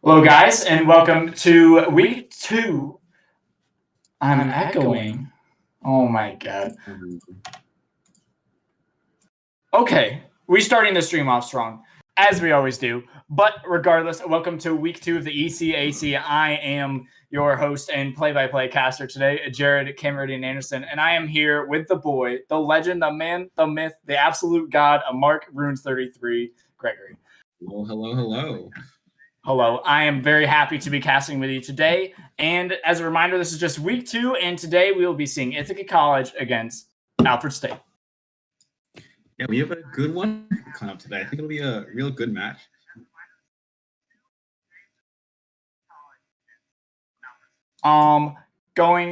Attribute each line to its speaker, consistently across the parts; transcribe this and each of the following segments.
Speaker 1: Hello, guys, and welcome to week 2. I'm echoing. Oh my god. Okay, we starting the stream off strong, as we always do. But regardless, welcome to week 2 of the ECAC. I am your host and play-by-play caster today, Jared Cameron Anderson, and I am here with the boy, the legend, the man, the myth, the absolute god of Mark Runes 33, Gregory.
Speaker 2: Hello.
Speaker 1: Hello, I am very happy to be casting with you today. And as a reminder, this is just week 2, and today we will be seeing Ithaca College against Alfred State.
Speaker 2: Yeah, we have a good one coming up today. I think it'll be a real good match.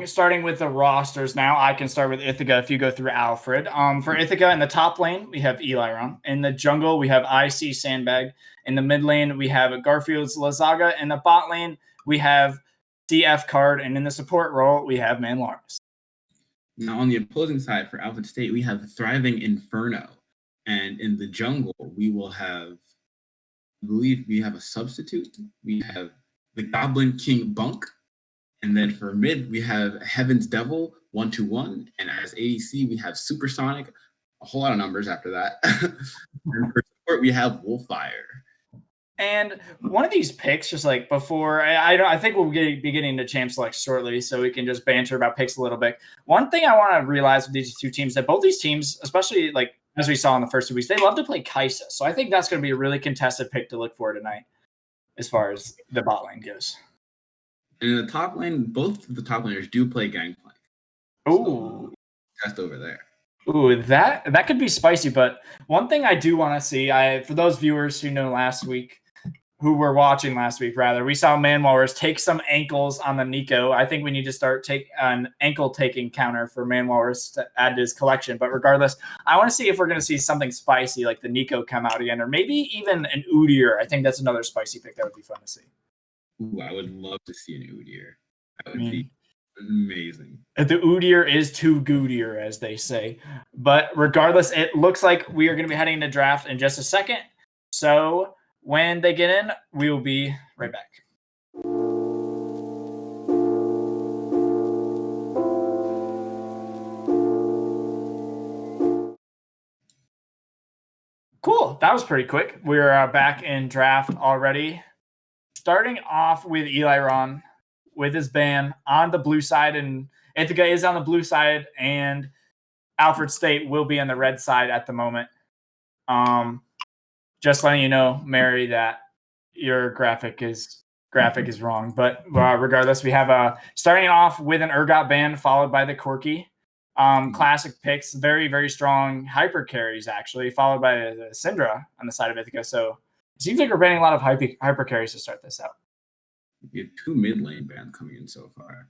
Speaker 1: Starting with the rosters now, I can start with Ithaca if you go through Alfred. For Ithaca, in the top lane, we have Eliron. In the jungle, we have IC Sandbag. In the mid lane, we have Garfield's Lazaga. In the bot lane, we have DF Card. And in the support role, we have Manlaris.
Speaker 2: Now, on the opposing side for Alfred State, we have Thriving Inferno. And in the jungle, we will have, I believe we have a substitute. We have the Goblin King Bunk. And then for mid, we have Heaven's Devil 121. And as ADC, we have Supersonic, a whole lot of numbers after that. And for support, we have Wolfire.
Speaker 1: And one of these picks, just like before, I think we'll be getting to champ select shortly, so we can just banter about picks a little bit. One thing I want to realize with these two teams, that both these teams, especially like as we saw in the first 2 weeks, they love to play Kaisa. So I think that's going to be a really contested pick to look for tonight as far as the bot lane goes.
Speaker 2: And in the top lane, both of the top laners do play Gangplank.
Speaker 1: Ooh.
Speaker 2: Just over there.
Speaker 1: Ooh, that could be spicy. But one thing I do want to see, for those viewers who know who were watching last week, rather, we saw Manwalrus take some ankles on the Nico. I think we need to start take an ankle taking counter for Manwalrus to add to his collection. But regardless, I want to see if we're going to see something spicy like the Nico come out again, or maybe even an Udyr. I think that's another spicy pick that would be fun to see.
Speaker 2: Ooh, I would love to see an Udyr. That would be amazing.
Speaker 1: The Udyr is too goodier, as they say. But regardless, it looks like we are going to be heading into draft in just a second. So when they get in, we will be right back. Cool. That was pretty quick. We're back in draft already. Starting off with Eliron with his ban on the blue side, and Ithaca is on the blue side, and Alfred State will be on the red side at the moment. Just letting you know, Mary, that your graphic is wrong. But regardless, we have starting off with an Urgot ban followed by the Corki. Classic picks, very, very strong hyper carries, actually, followed by the Syndra on the side of Ithaca. So it seems like we're banning a lot of hyper carries to start this out.
Speaker 2: We have 2 mid lane bans coming in so far.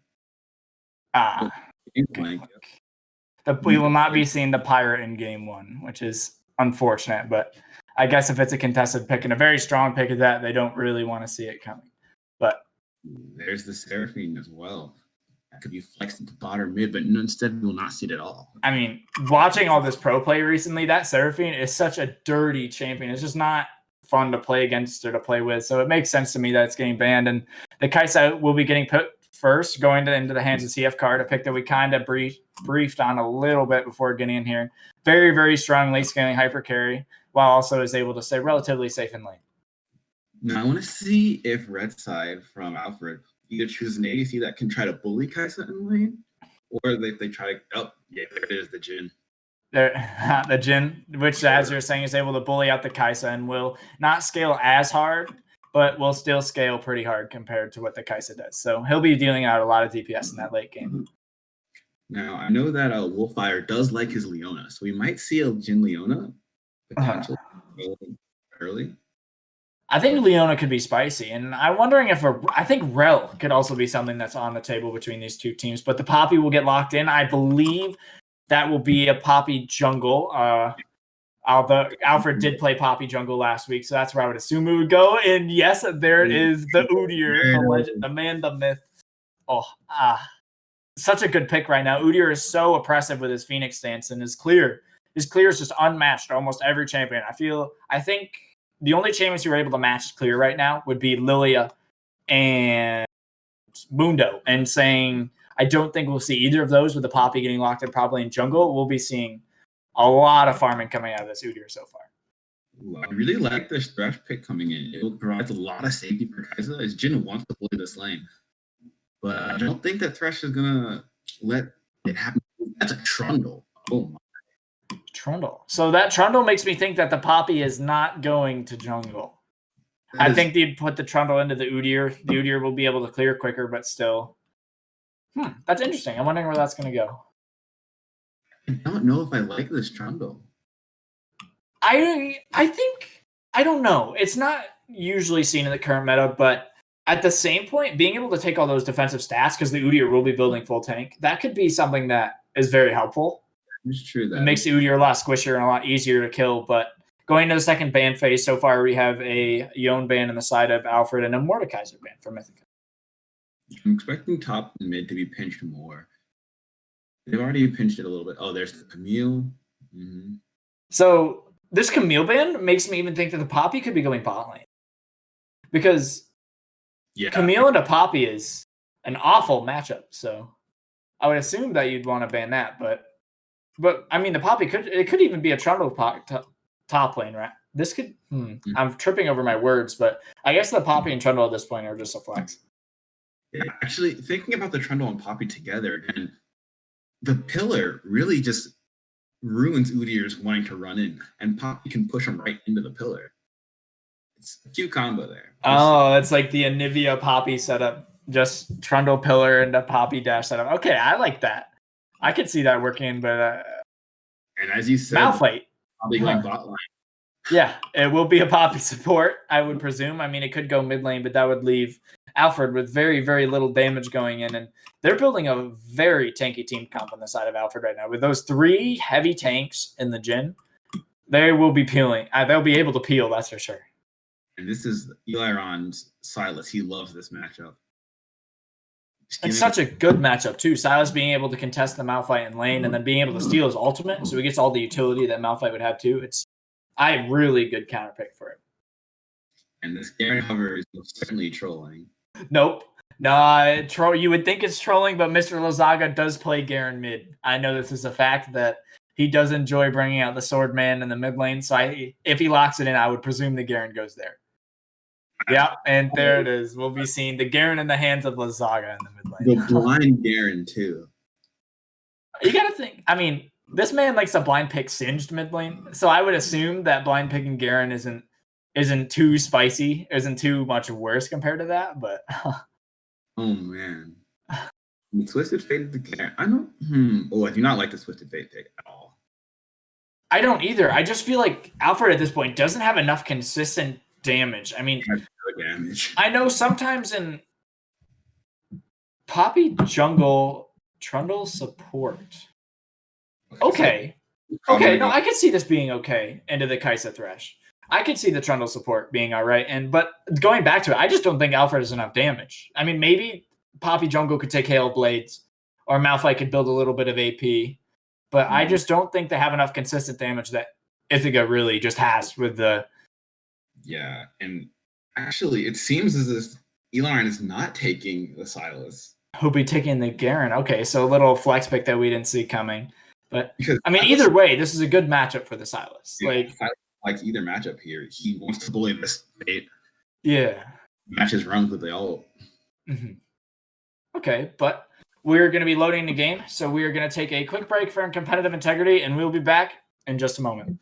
Speaker 1: We will not be seeing the Pirate in game 1, which is unfortunate. But I guess if it's a contested pick and a very strong pick of that, they don't really want to see it coming. But
Speaker 2: there's the Seraphine as well. That could be flexed into bot or mid, but instead we will not see it at all.
Speaker 1: I mean, watching all this pro play recently, that Seraphine is such a dirty champion. It's just not fun to play against or to play with. So it makes sense to me that it's getting banned. And the Kaisa will be getting put first, going into the hands of CF Card, a pick that we kind of briefed on a little bit before getting in here. Very, very strong late scaling hyper carry, while also is able to stay relatively safe in lane.
Speaker 2: Now I want to see if red side from Alfred either chooses an ADC that can try to bully Kaisa in lane, or if they try to, there it is, the Jhin.
Speaker 1: The Jhin, which, as you're saying, is able to bully out the Kaisa and will not scale as hard, but will still scale pretty hard compared to what the Kaisa does. So he'll be dealing out a lot of DPS in that late game.
Speaker 2: Now, I know that Wolfire does like his Leona, so we might see a Jhin Leona potentially early.
Speaker 1: I think Leona could be spicy, and I'm wondering if I think Rel could also be something that's on the table between these two teams, but the Poppy will get locked in. I believe that will be a Poppy jungle. Alfred did play Poppy jungle last week, so that's where I would assume it would go. And yes, there is the Udyr, the legend, the man, the myth. Such a good pick right now. Udyr is so oppressive with his Phoenix stance, and his clear is just unmatched almost every champion. I think the only champions who are able to match clear right now would be Lilia and Mundo, and saying I don't think we'll see either of those with the Poppy getting locked in probably in jungle. We'll be seeing a lot of farming coming out of this Udyr so far.
Speaker 2: Ooh, I really like this Thresh pick coming in. It provides a lot of safety for Kai'Sa as Jhin wants to play this lane. But I don't think that Thresh is going to let it happen. That's a Trundle. Oh my.
Speaker 1: Trundle. So that Trundle makes me think that the Poppy is not going to jungle. I think they'd put the Trundle into the Udyr. The Udyr will be able to clear quicker, but still. That's interesting. I'm wondering where that's going to go.
Speaker 2: I don't know if I like this Trundle.
Speaker 1: I think, I don't know. It's not usually seen in the current meta, but at the same point, being able to take all those defensive stats, because the Udyr will be building full tank, that could be something that is very helpful.
Speaker 2: It's true. That
Speaker 1: it makes the Udyr a lot squishier and a lot easier to kill, but going into the second ban phase, so far we have a Yone ban on the side of Alfred and a Mordekaiser ban from Ithaca.
Speaker 2: I'm expecting top and mid to be pinched more. They've already pinched it a little bit. Oh, there's the Camille. Mm-hmm.
Speaker 1: So this Camille ban makes me even think that the Poppy could be going bot lane. Because Camille into Poppy is an awful matchup. So I would assume that you'd want to ban that. But I mean, the Poppy could even be a Trundle top lane, right? This could, I'm tripping over my words, but I guess the Poppy and Trundle at this point are just a flex.
Speaker 2: Yeah, actually, thinking about the Trundle and Poppy together, and the pillar really just ruins Udyr's wanting to run in, and Poppy can push him right into the pillar. It's a cute combo there.
Speaker 1: Oh, it's like the Anivia Poppy setup, just Trundle pillar and a Poppy dash setup. Okay, I like that. I could see that working, but
Speaker 2: and as you said,
Speaker 1: Malphite
Speaker 2: probably going bot line.
Speaker 1: Yeah, it will be a Poppy support, I would presume. I mean, it could go mid lane, but that would leave Alfred with very, very little damage going in. And they're building a very tanky team comp on the side of Alfred right now. With those 3 heavy tanks in the Jhin, they will be peeling. They'll be able to peel, that's for sure.
Speaker 2: And this is Eliron's Silas. He loves this matchup.
Speaker 1: It's such a good matchup, too. Silas being able to contest the Malphite in lane and then being able to steal his ultimate, so he gets all the utility that Malphite would have, too. It's a really good counter pick for it.
Speaker 2: And this Garen hover is certainly trolling.
Speaker 1: Nope. No, you would think it's trolling, but Mr. Lazaga does play Garen mid. I know this is a fact that he does enjoy bringing out the Swordman in the mid lane, so if he locks it in, I would presume the Garen goes there. Yeah, and there it is. We'll be seeing the Garen in the hands of Lazaga in the mid lane.
Speaker 2: The blind Garen, too.
Speaker 1: You got to think. I mean, this man likes to blind pick Singed mid lane, so I would assume that blind picking Garen isn't too spicy, isn't too much worse compared to that, but...
Speaker 2: Oh, man. The Twisted Fate of the Garen. I don't... Oh, I do not like the Twisted Fate pick at all.
Speaker 1: I don't either. I just feel like Alfred at this point doesn't have enough consistent damage. I mean, I know sometimes in Poppy jungle, Trundle support. Okay. Okay, no, I could see this being okay into the Kai'Sa Thresh. I could see the Trundle support being all right. But going back to it, I just don't think Alfred has enough damage. I mean, maybe Poppy jungle could take Hail Blades, or Malphite could build a little bit of AP. But I just don't think they have enough consistent damage that Ithaca really just has with the...
Speaker 2: Yeah, and actually, it seems as if Eliron is not taking the Silas.
Speaker 1: Who'll be taking the Garen. Okay, so a little flex pick that we didn't see coming. But,
Speaker 2: because
Speaker 1: I mean, either way, this is a good matchup for the Silas.
Speaker 2: Like either matchup here. He wants to bully this Fate.
Speaker 1: Yeah.
Speaker 2: Matches runs with the ult.
Speaker 1: Mm-hmm. Okay, but we're going to be loading the game, so we are going to take a quick break for competitive integrity, and we'll be back in just a moment.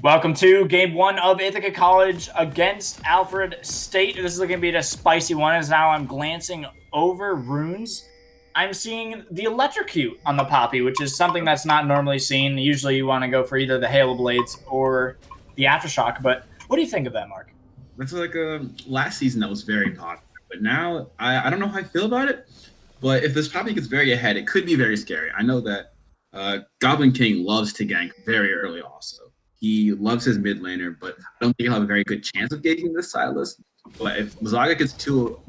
Speaker 1: Welcome to game 1 of Ithaca College against Alfred State. This is going to be a spicy one as now I'm glancing over runes. I'm seeing the electrocute on the Poppy, which is something that's not normally seen. Usually you want to go for either the Hail Blades or the Aftershock, but what do you think of that, Mark?
Speaker 2: That's like last season that was very popular, but now I don't know how I feel about it. But if this Poppy gets very ahead, it could be very scary. I know that Goblin King loves to gank very early also. He loves his mid laner, but I don't think he'll have a very good chance of ganking this Silas. But if Mazaga gets too,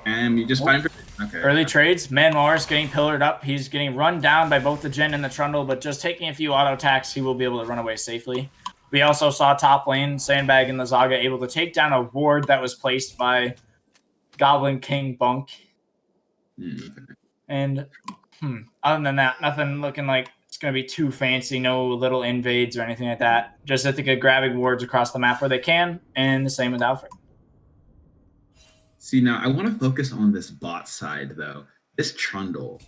Speaker 2: and you just find for okay.
Speaker 1: Early trades, Manwars getting pillared up. He's getting run down by both the Jhin and the Trundle, but just taking a few auto attacks, he will be able to run away safely. We also saw top lane, Sandbag and the Zaga able to take down a ward that was placed by Goblin King Bunk. And other than that, nothing looking like it's going to be too fancy. No little invades or anything like that. Just Ithaca grabbing wards across the map where they can, and the same with Alfred.
Speaker 2: See, now I want to focus on this bot side, though. This Trundle.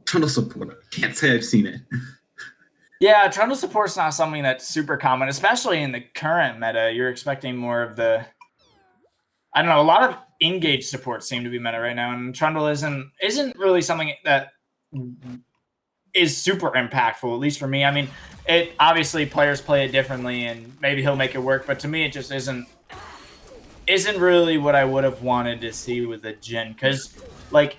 Speaker 2: Trundle support. Can't say I've seen it.
Speaker 1: Yeah, Trundle support's not something that's super common, especially in the current meta. You're expecting more of the... I don't know, a lot of engage supports seem to be meta right now, and Trundle isn't really something that is super impactful, at least for me. I mean, it obviously players play it differently, and maybe he'll make it work, but to me it just isn't really what I would have wanted to see with the Jhin, because like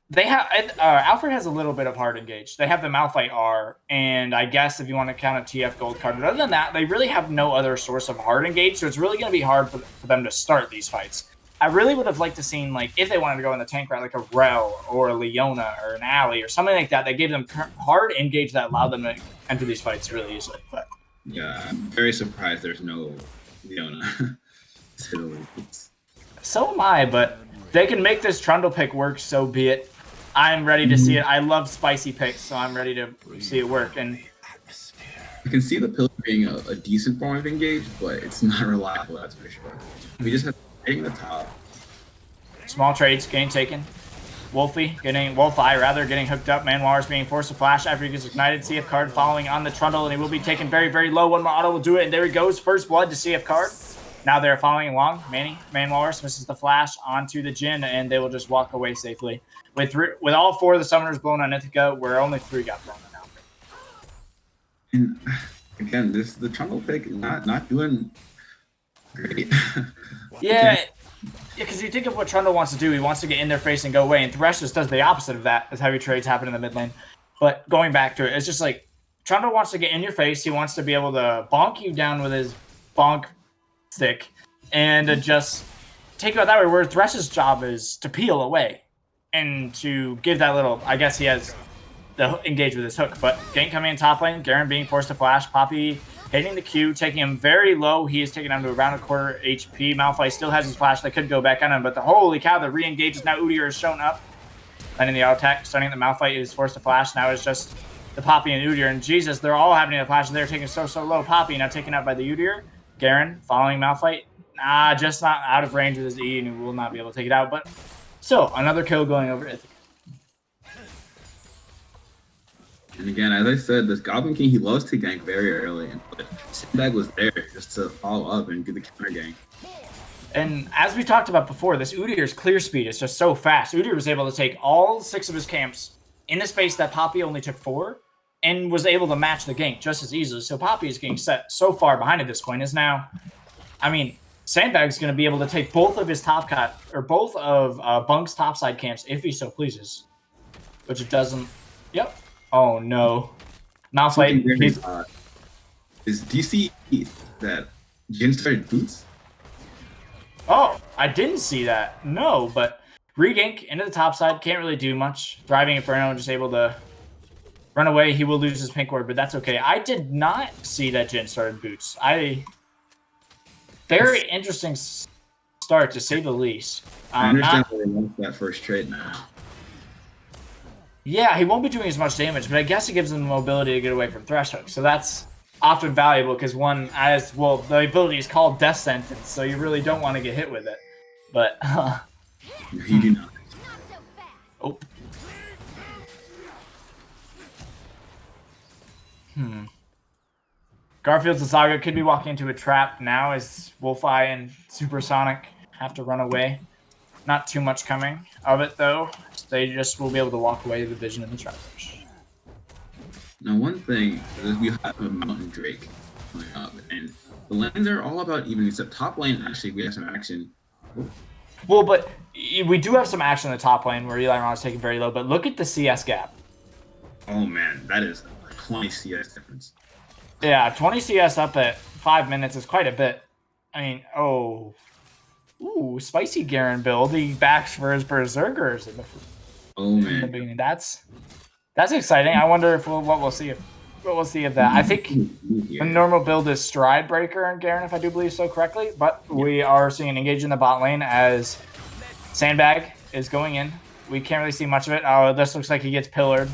Speaker 1: they have Alfred has a little bit of hard engage. They have the Malphite R, and I guess if you want to count a TF gold card, but other than that, they really have no other source of hard engage, so it's really going to be hard for them to start these fights. I really would have liked to seen, like, if they wanted to go in the tank route, like a Rel or a Leona or an Ally or something like that gave them hard engage that allowed them to enter these fights really easily. But
Speaker 2: yeah, I'm very surprised there's no Leona.
Speaker 1: So am I, but they can make this Trundle pick work, so be it. I'm ready to see it. I love spicy picks, so I'm ready to see it work. And
Speaker 2: I can see the pillar being a decent form of engage, but it's not reliable, that's for sure. We just have to hitting the top.
Speaker 1: Small trades getting taken. Wolfie getting getting hooked up. Manwars being forced to flash after he gets ignited. CF card following on the Trundle, and he will be taken very, very low. One more auto will do it, and there he goes. First blood to CF card. Now they're following along. Manwars misses the flash onto the Jhin, and they will just walk away safely. With all 4 of the summoners blown on Ithaca, where only 3 got blown on Alfred.
Speaker 2: And again, the Trundle pick not doing great.
Speaker 1: Yeah, because you think of what Trundle wants to do. He wants to get in their face and go away, and Thresh just does the opposite of that as heavy trades happen in the mid lane. But going back to it, it's just like Trundle wants to get in your face. He wants to be able to bonk you down with his bonk stick and just take you out that way, where Thresh's job is to peel away and to give that little, I guess he has the engage with his hook. But gank coming in top lane, Garen being forced to flash, Poppy hitting the Q, taking him very low. He is taken down to around a quarter HP. Malphite still has his flash. They could go back on him, but holy cow, the re-engage is now. Udyr is shown up. Landing the auto attack, starting the Malphite is forced to flash. Now it's just the Poppy and Udyr. And Jesus, they're all having a flash. They're taking so low. Poppy now taken out by the Udyr. Garen following Malphite. Just not out of range with his E, and he will not be able to take it out. But still, another kill going over Ithaca.
Speaker 2: And again, as I said, this Goblin King, he loves to gank very early, but Sandbag was there just to follow up and do the counter gank.
Speaker 1: And as we talked about before, this Udyr's clear speed is just so fast. Udyr was able to take all 6 of his camps in the space that Poppy only took 4, and was able to match the gank just as easily. So Poppy is getting set so far behind at this point. Is now, I mean, Sandbag's going to be able to take both of his top cut, or both of Bunk's topside camps if he so pleases, which it doesn't. Yep. Oh no. Malphite.
Speaker 2: Do you see that Jhin started boots?
Speaker 1: Oh, I didn't see that. No, but Regank into the top side, can't really do much. Thriving Inferno, just able to run away. He will lose his pink ward, but that's okay. I did not see that Jhin started boots. Very interesting start, to say the least.
Speaker 2: I understand why they want that first trade now.
Speaker 1: Yeah, he won't be doing as much damage, but I guess it gives him the mobility to get away from Thresh Hook. So that's often valuable, because the ability is called Death Sentence, so you really don't want to get hit with it. But
Speaker 2: you do not.
Speaker 1: Garfield's Ithaca could be walking into a trap now as Wolfeye and Supersonic have to run away. Not too much coming of it, though. They just will be able to walk away to the vision of the trap push.
Speaker 2: Now, one thing is we have a Mountain Drake coming up, and the lanes are all about even. Except top lane, actually, we have some action.
Speaker 1: Well, but we do have some action in the top lane where Eli Ron is taking very low, but look at the CS gap.
Speaker 2: Oh, man, that is a 20 CS difference.
Speaker 1: Yeah, 20 CS up at 5 minutes is quite a bit. I mean, ooh, spicy Garen build. He backs for his Berserkers in the beginning. That's exciting. I wonder if what we'll see of that. I think the normal build is Stride Breaker and Garen, if I do believe so correctly. But we are seeing engage in the bot lane as Sandbag is going in. We can't really see much of it. Oh, this looks like he gets pillared.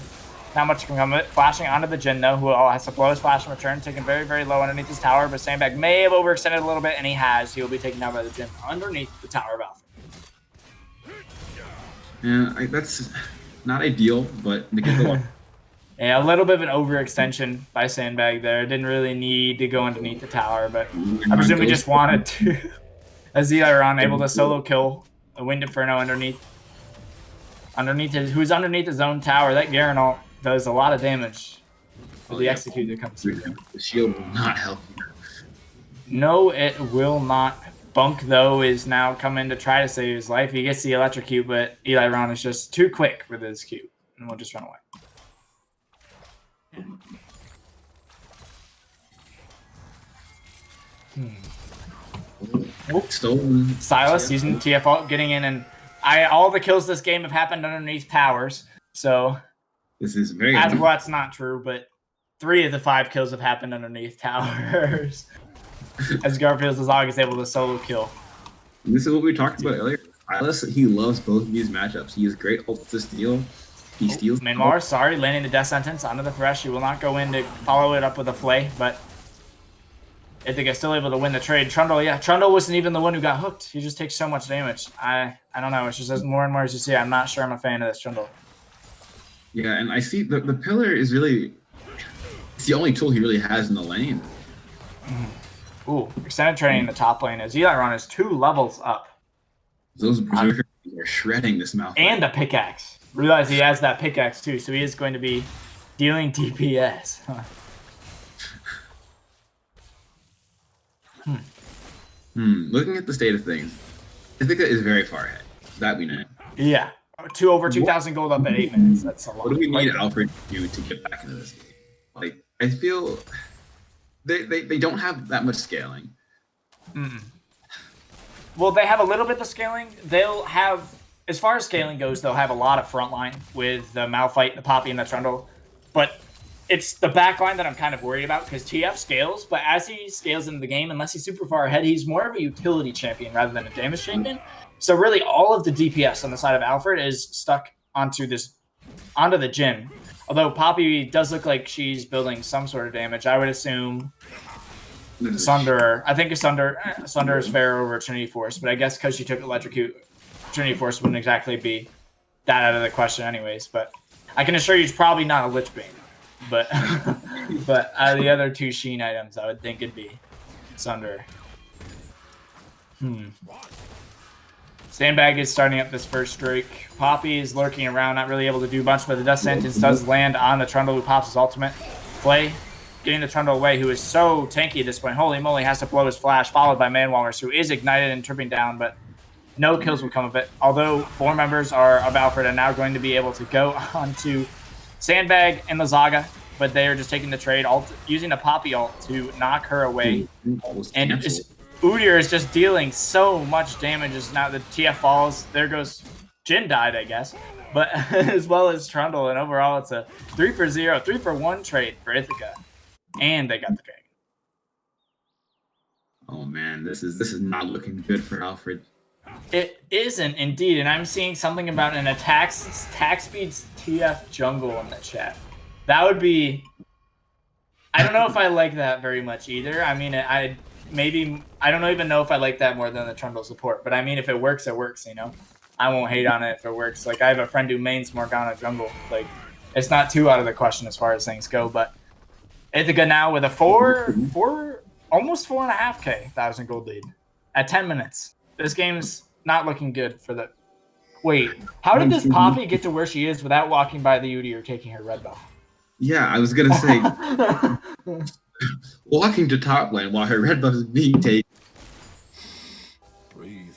Speaker 1: Not much can come of it. Flashing onto the Jhin, though, who has to blow his flash in return, taken very, very low underneath his tower, but Sandbag may have overextended a little bit, and he has. He will be taken down by the Jhin underneath the tower of Alpha.
Speaker 2: Yeah, that's not ideal, but they get the one.
Speaker 1: Yeah, a little bit of an overextension by Sandbag there. Didn't really need to go underneath the tower, but I presume we just wanted to. As Eli able to solo kill a Wind Inferno underneath who's underneath his own tower. That Garen ult does a lot of damage for the execute that comes through.
Speaker 2: The shield will not help.
Speaker 1: No, it will not. Bunk, though, is now coming to try to save his life. He gets the electrocute, but Eli Ron is just too quick with his Q, and will just run away.
Speaker 2: Stolen.
Speaker 1: Silas using TF ult, getting in, and all the kills this game have happened underneath towers, so
Speaker 2: this is very
Speaker 1: that's not true, but 3 of the 5 kills have happened underneath towers. As Garfield's Azog is able to solo kill.
Speaker 2: And this is what we talked about earlier. Silas, he loves both of these matchups. He has great ult to steal. He steals.
Speaker 1: Mainmar, sorry, landing the death sentence onto the Thresh. He will not go in to follow it up with a flay, but Ithaca still able to win the trade. Trundle wasn't even the one who got hooked. He just takes so much damage. I don't know. It's just as more and more as you see. I'm not sure I'm a fan of this Trundle.
Speaker 2: Yeah, and I see the pillar is really it's the only tool he really has in the lane.
Speaker 1: Ooh, extended training in the top lane as Eli Ron is 2 levels up.
Speaker 2: Those Berserkers are shredding this mouth.
Speaker 1: And a pickaxe. Realize he has that pickaxe too, so he is going to be dealing DPS.
Speaker 2: Looking at the state of things, Ithaca is very far ahead. That we know.
Speaker 1: Yeah. Over 2,000 gold up at 8 minutes. That's a lot.
Speaker 2: What do we need Alfred to do to get back into this game? Like, I feel they don't have that much scaling.
Speaker 1: Well, they have a little bit of scaling. They'll have, as far as scaling goes, they'll have a lot of frontline with the Malphite, the Poppy, and the Trundle. But it's the backline that I'm kind of worried about because TF scales, but as he scales into the game, unless he's super far ahead, he's more of a utility champion rather than a damage champion. So really all of the DPS on the side of Alfred is stuck onto the Jhin. Although Poppy does look like she's building some sort of damage, I would assume Sunder. I think Sunder is fair over Trinity Force, but I guess because she took Electrocute, Trinity Force wouldn't exactly be that out of the question anyways. But I can assure you it's probably not a Lich Bane. But but out of the other 2 Sheen items, I would think it'd be Sunder. Sandbag is starting up this first Drake. Poppy is lurking around, not really able to do much, but the Death Sentence does land on the Trundle, who pops his ultimate. Flay getting the Trundle away, who is so tanky at this point. Holy moly, has to blow his flash, followed by Manwalrus, who is ignited and tripping down, but no kills will come of it. Although 4 members of Alfred are now going to be able to go onto Sandbag and the Zaga, but they are just taking the trade, using the Poppy ult to knock her away. And Udyr is just dealing so much damage as now the TF falls. There goes Jhin died, I guess. But as well as Trundle, and overall it's a 3-for-0, 3-for-1 trade for Ithaca. And they got the dragon.
Speaker 2: Oh man, this is not looking good for Alfred.
Speaker 1: It isn't indeed, and I'm seeing something about an attack speeds TF jungle in the chat. That would be. I don't know if I like that very much either. I mean, I don't even know if I like that more than the Trundle support. But I mean, if it works, it works. You know, I won't hate on it if it works. Like I have a friend who mains Morgana jungle. Like it's not too out of the question as far as things go. But Ithaca now with a almost 4.5K 1,000 gold lead at 10 minutes. This game's not looking good for the. Wait, how did this Poppy get to where she is without walking by the Udy or taking her red buff?
Speaker 2: Yeah, I was gonna say walking to top lane while her red buff is being taken.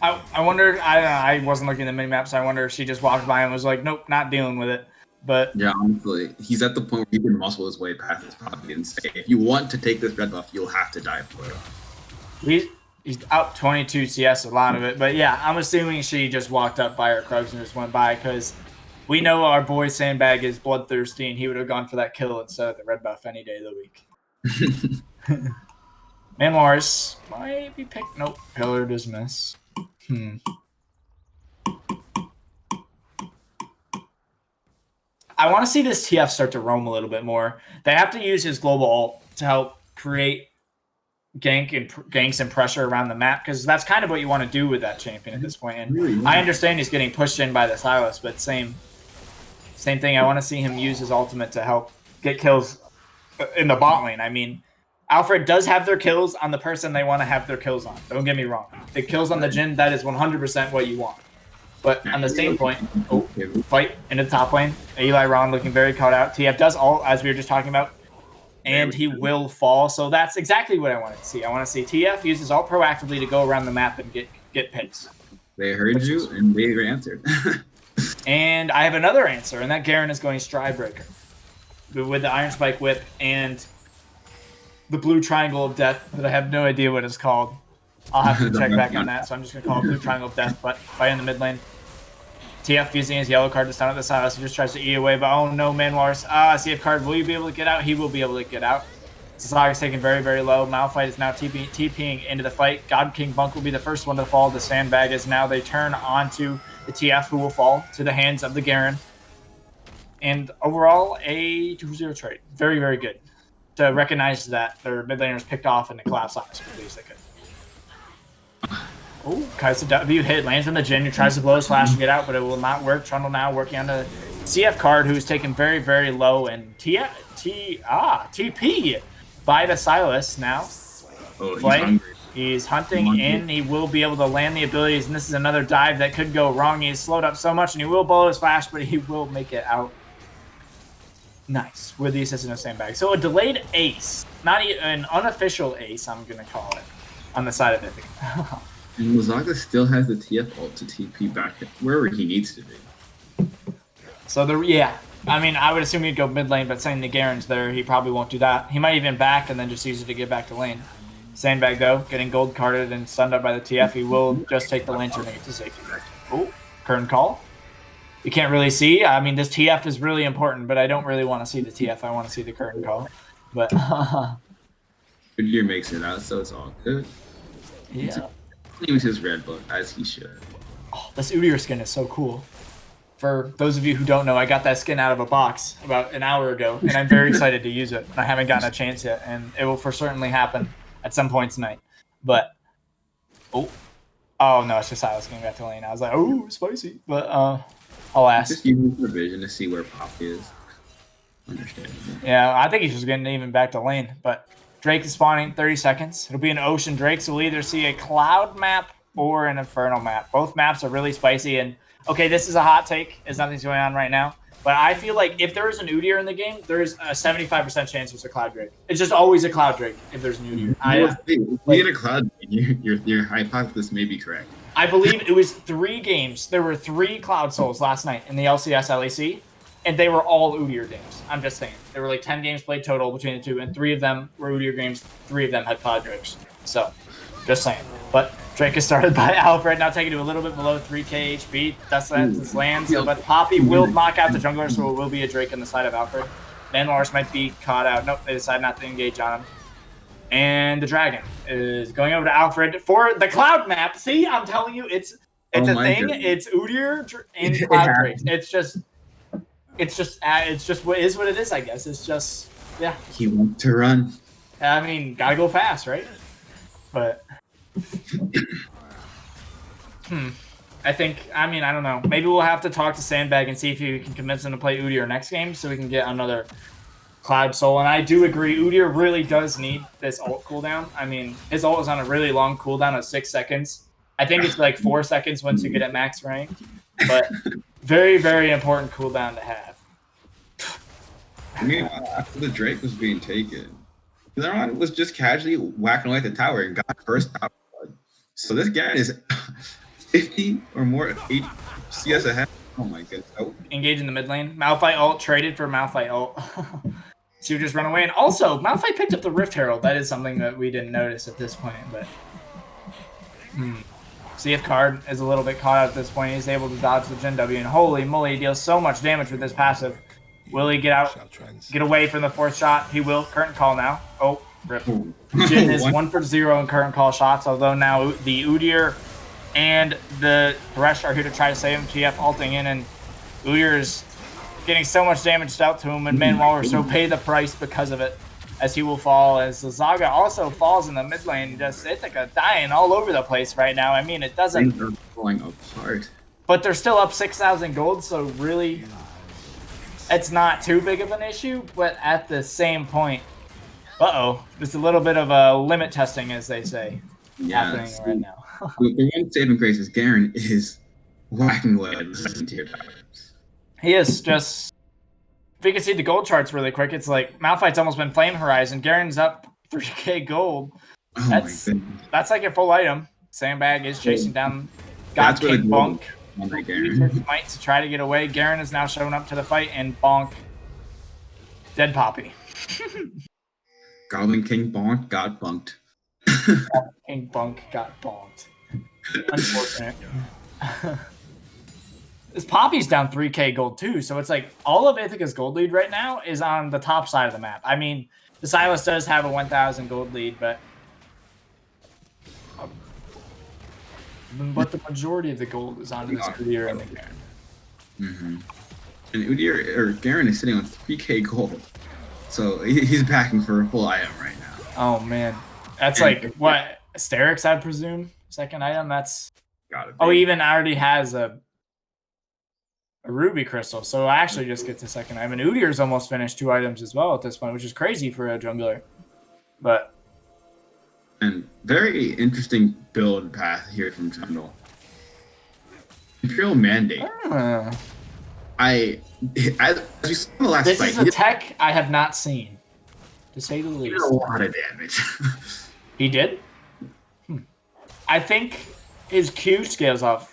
Speaker 1: I wondered. I wasn't looking at the minimap, so I wonder if she just walked by and was like, "Nope, not dealing with it." But
Speaker 2: yeah, honestly, he's at the point where he can muscle his way past his Poppy and say, "If you want to take this red buff, you'll have to die for it."
Speaker 1: He's out 22 CS, a lot of it. But yeah, I'm assuming she just walked up by her Krugs and just went by because we know our boy Sandbag is bloodthirsty and he would have gone for that kill instead of the red buff any day of the week. Manwars might be picked. Nope, Pillar does miss. I want to see this TF start to roam a little bit more. They have to use his global ult to help create ganks and pressure around the map because that's kind of what you want to do with that champion at this point. And I understand he's getting pushed in by the Silas, but same thing. I want to see him use his ultimate to help get kills in the bot lane. I mean, Alfred does have their kills on the person they want to have their kills on. Don't get me wrong. The kills on the Jhin, that is 100% what you want. But on the same point, fight into the top lane. Eli Ron looking very caught out. TF does ult, as we were just talking about, and he will fall. So that's exactly what I wanted to see. I want to see TF use his ult proactively to go around the map and get picks.
Speaker 2: They heard you, and they answered.
Speaker 1: And I have another answer, and that Garen is going Stridebreaker with the Iron Spike Whip and the Blue Triangle of Death, but I have no idea what it's called. I'll have to check back on that, so I'm just going to call it Blue Triangle of Death, but fight in the mid lane. TF using his yellow card to stun at the side, so he just tries to eat away, but oh no, Manwars. CF card, will you be able to get out? He will be able to get out. Zag's taken very, very low. Malphite is now TPing into the fight. God King Bunk will be the first one to fall. The Sandbag is now they turn onto the TF, who will fall to the hands of the Garen. And overall, a 2-0 trade. Very, very good. To recognize that their mid laners picked off in the collapse as quickly as they could. Oh, Kai'Sa W hit, lands on the Jhin, who tries to blow his flash and get out, but it will not work. Trundle now working on the CF card, who's taken very, very low, and TP by the Silas now.
Speaker 2: Oh,
Speaker 1: he's hunting in. He will be able to land the abilities, and this is another dive that could go wrong. He's slowed up so much, and he will blow his flash, but he will make it out. Nice, with the assist of Sandbag. So a delayed ace, not an unofficial ace, I'm going to call it, on the side of it.
Speaker 2: And Zaga still has the TF ult to TP back wherever he needs to be.
Speaker 1: So, I mean, I would assume he'd go mid lane, but saying the Garen's there, he probably won't do that. He might even back and then just use it to get back to lane. Sandbag, though, getting gold carded and stunned up by the TF, he will just take the lantern and get to safety. Oh, current call. You can't really see. I mean, this TF is really important, but I don't really want to see the TF. I want to see the curtain call. But
Speaker 2: Goodyear makes it out, so it's all good.
Speaker 1: Yeah.
Speaker 2: He was his red book, as he should.
Speaker 1: Oh, this Udyr skin is so cool. For those of you who don't know, I got that skin out of a box about an hour ago, and I'm very excited to use it. I haven't gotten a chance yet, and it will for certainly happen at some point tonight. But, oh no, it's just Silas getting back to lane. I was like, oh, spicy. But, I'll ask.
Speaker 2: Just using the vision to see where Poppy is. Understandable.
Speaker 1: Yeah, I think he's just getting even back to lane. But Drake is spawning 30 seconds. It'll be an Ocean Drake, so we'll either see a Cloud map or an Infernal map. Both maps are really spicy. And, okay, this is a hot take, as nothing's going on right now. But I feel like if there is an Udyr in the game, there is a 75% chance there's a Cloud Drake. It's just always a Cloud Drake if there's an Udyr.
Speaker 2: If you get a Cloud Drake, your hypothesis may be correct.
Speaker 1: I believe it was 3 games. There were 3 Cloud Souls last night in the LCS LEC, and they were all Udyr games. I'm just saying. There were like 10 games played total between the two, and 3 of them were Udyr games. 3 of them had Cloud Drakes. So, just saying. But Drake is started by Alfred, now taking to a little bit below 3k HP. That's his lands. But Poppy will knock out the jungler, so it will be a Drake on the side of Alfred. Manwars might be caught out. Nope, they decide not to engage on him. And the dragon is going over to Alfred for the Cloud map. See, I'm telling you, it's a thing. Goodness. It's Udyr and Cloud Drakes. It's just what is what it is, I guess. It's just, yeah.
Speaker 2: He wants to run.
Speaker 1: I mean, gotta go fast, right? But, I don't know. Maybe we'll have to talk to Sandbag and see if you can convince him to play Udyr next game so we can get another Cloud Soul, and I do agree, Udyr really does need this ult cooldown. I mean, his ult is on a really long cooldown of 6 seconds. I think it's like 4 seconds once you get at max rank, but very, very important cooldown to have.
Speaker 2: I mean, after the Drake was being taken, Leon was just casually whacking away at the tower and got first tower blood. So this guy is 50 or more CS ahead. Oh my goodness. Oh.
Speaker 1: Engage in the mid lane. Malphite ult traded for Malphite ult. So you just run away. And also, Malphite picked up the Rift Herald. That is something that we didn't notice at this point. But see if Card is a little bit caught out at this point. He's able to dodge the Gen W. And holy moly, he deals so much damage with this passive. Will he get out? Get away from the fourth shot? He will. Current call now. Oh, rip. Jin is 1 for 0 in current call shots. Although now the Udyr and the Thresh are here to try to save him. TF ulting in, and Udyr is getting so much damage dealt to him, and Manwaller so pay the price because of it, as he will fall, as Zaga also falls in the mid lane. Just Ithaca dying all over the place right now. I mean, it doesn't...
Speaker 2: Things are falling apart.
Speaker 1: But they're still up 6,000 gold, so really, it's not too big of an issue, but at the same point, there's a little bit of a limit testing, as they say, happening right now.
Speaker 2: The one saving grace is Garen is whacking away at the second tier towers.
Speaker 1: He is just... If you can see the gold charts really quick, it's like Malphite's almost been Flame Horizon. Garen's up 3k gold.
Speaker 2: Oh
Speaker 1: that's like a full item. Sandbag is chasing down God King Bonk. Might to try to get away. Garen is now showing up to the fight, and Bonk dead Poppy.
Speaker 2: Goblin King Bonk got bunked.
Speaker 1: King Bonk got bonked. Unfortunate. This Poppy's down 3k gold too, so it's like all of Ithaca's gold lead right now is on the top side of the map. I mean, the Silas does have a 1,000 gold lead, but the majority of the gold is on this Udyr and the Garen.
Speaker 2: And Udyr or Garen is sitting on 3k gold, so he's backing for a full item right now.
Speaker 1: Oh man, that's like what Sterix, I presume, second item. That's
Speaker 2: gotta be.
Speaker 1: Oh, he even already has a Ruby Crystal, so I actually just get the second item. And Udyr's almost finished 2 items as well at this point, which is crazy for a jungler. But
Speaker 2: and very interesting build path here from Trundle. Imperial Mandate. As you saw in the last
Speaker 1: this
Speaker 2: fight,
Speaker 1: is a tech I have not seen, to say the least.
Speaker 2: He did a lot of damage.
Speaker 1: He did? I think his Q scales off.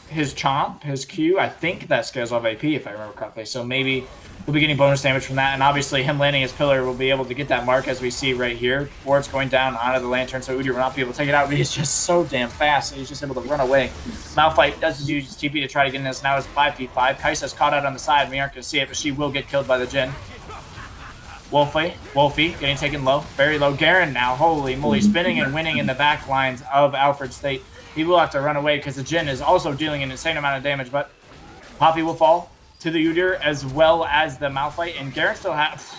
Speaker 1: His Chomp, his Q, I think that scales off AP if I remember correctly. So maybe we'll be getting bonus damage from that. And obviously him landing his pillar will be able to get that mark as we see right here. Ward's going down onto the lantern, so Udyr will not be able to take it out. But he's just so damn fast. He's just able to run away. Malphite does use his TP to try to get in this. Now it's 5v5. Kai'Sa's caught out on the side. We aren't going to see it, but she will get killed by the Jhin. Wolfie getting taken low. Very low. Garen now, holy moly, spinning and winning in the back lines of Alfred State. He will have to run away because the Jhin is also dealing an insane amount of damage, but Poppy will fall to the Udyr as well as the Malphite, and Garen still has...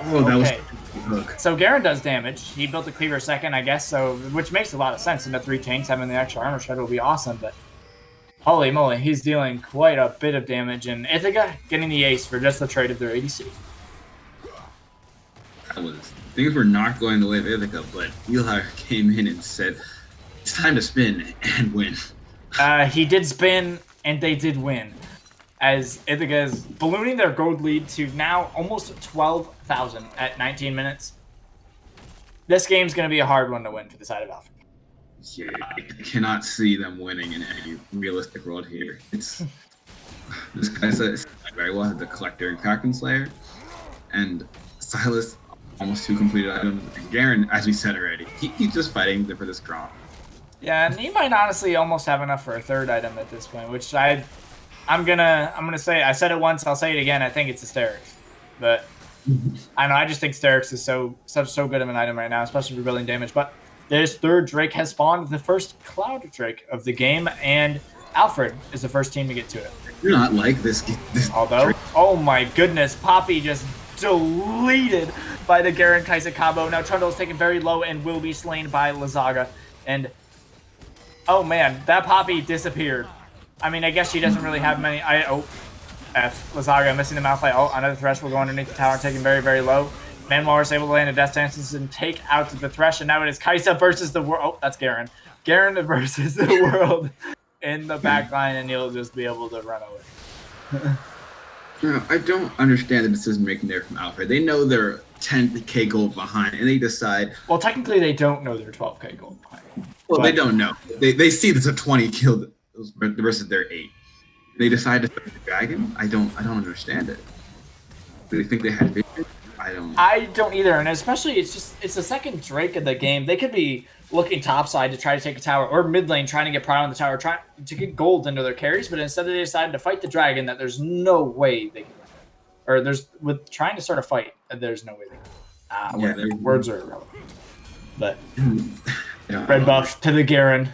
Speaker 2: Oh, that was...
Speaker 1: So Garen does damage. He built a Cleaver second, I guess, so which makes a lot of sense. And the 3 tanks having the extra armor shred will be awesome, but holy moly, he's dealing quite a bit of damage, and Ithaca getting the ace for just the trade of their ADC.
Speaker 2: Things were not going the way of Ithaca, but Eli came in and said, it's time to spin and win.
Speaker 1: He did spin, and they did win. As Ithaca is ballooning their gold lead to now almost 12,000 at 19 minutes. This game's going to be a hard one to win for the side of Alfred.
Speaker 2: Yeah, I cannot see them winning in any realistic world here. It's this guy says very well the Collector and Kraken Slayer, and Silas almost 2 completed items. Garen, as we said already, he's just fighting for this draw.
Speaker 1: Yeah, and he might honestly almost have enough for a 3rd item at this point, which I'm gonna say, I said it once, I'll say it again. I think it's a Sterix, but I don't know. I just think Sterix is so good of an item right now, especially for building damage. But this 3rd Drake has spawned, the first Cloud Drake of the game, and Alfred is the first team to get to it.
Speaker 2: You're not like this
Speaker 1: Although,
Speaker 2: Drake.
Speaker 1: Oh my goodness, Poppy just deleted by the Garen Kai'Sa combo. Now Trundle is taken very low and will be slain by Lazaga, and oh man, that Poppy disappeared. I mean, I guess she doesn't really have many. F. Lazaga missing the Malphite ult. Another Thresh will go underneath the tower, taking very, very low. Manwalrus is able to land a Death Sentence and take out the Thresh, and now it is Kaisa versus the world. Oh, that's Garen. Garen versus the world in the back line, and he'll just be able to run away.
Speaker 2: No, I don't understand the decision making there from Alfred. They know they're 10k gold behind, and they decide.
Speaker 1: Well, technically, they don't know they're 12k gold behind.
Speaker 2: Well, they don't know. They see there's a 20 killed versus their 8. They decide to fight the dragon. I don't understand it. Do they think they had vision?
Speaker 1: I don't either, and especially it's the second Drake of the game. They could be looking topside to try to take a tower, or mid lane trying to get pride on the tower, trying to get gold into their carries, but instead they decided to fight the dragon that there's no way they can win. Or with trying to start a fight, there's no way they can win. Words are irrelevant. But red buff to the Garen.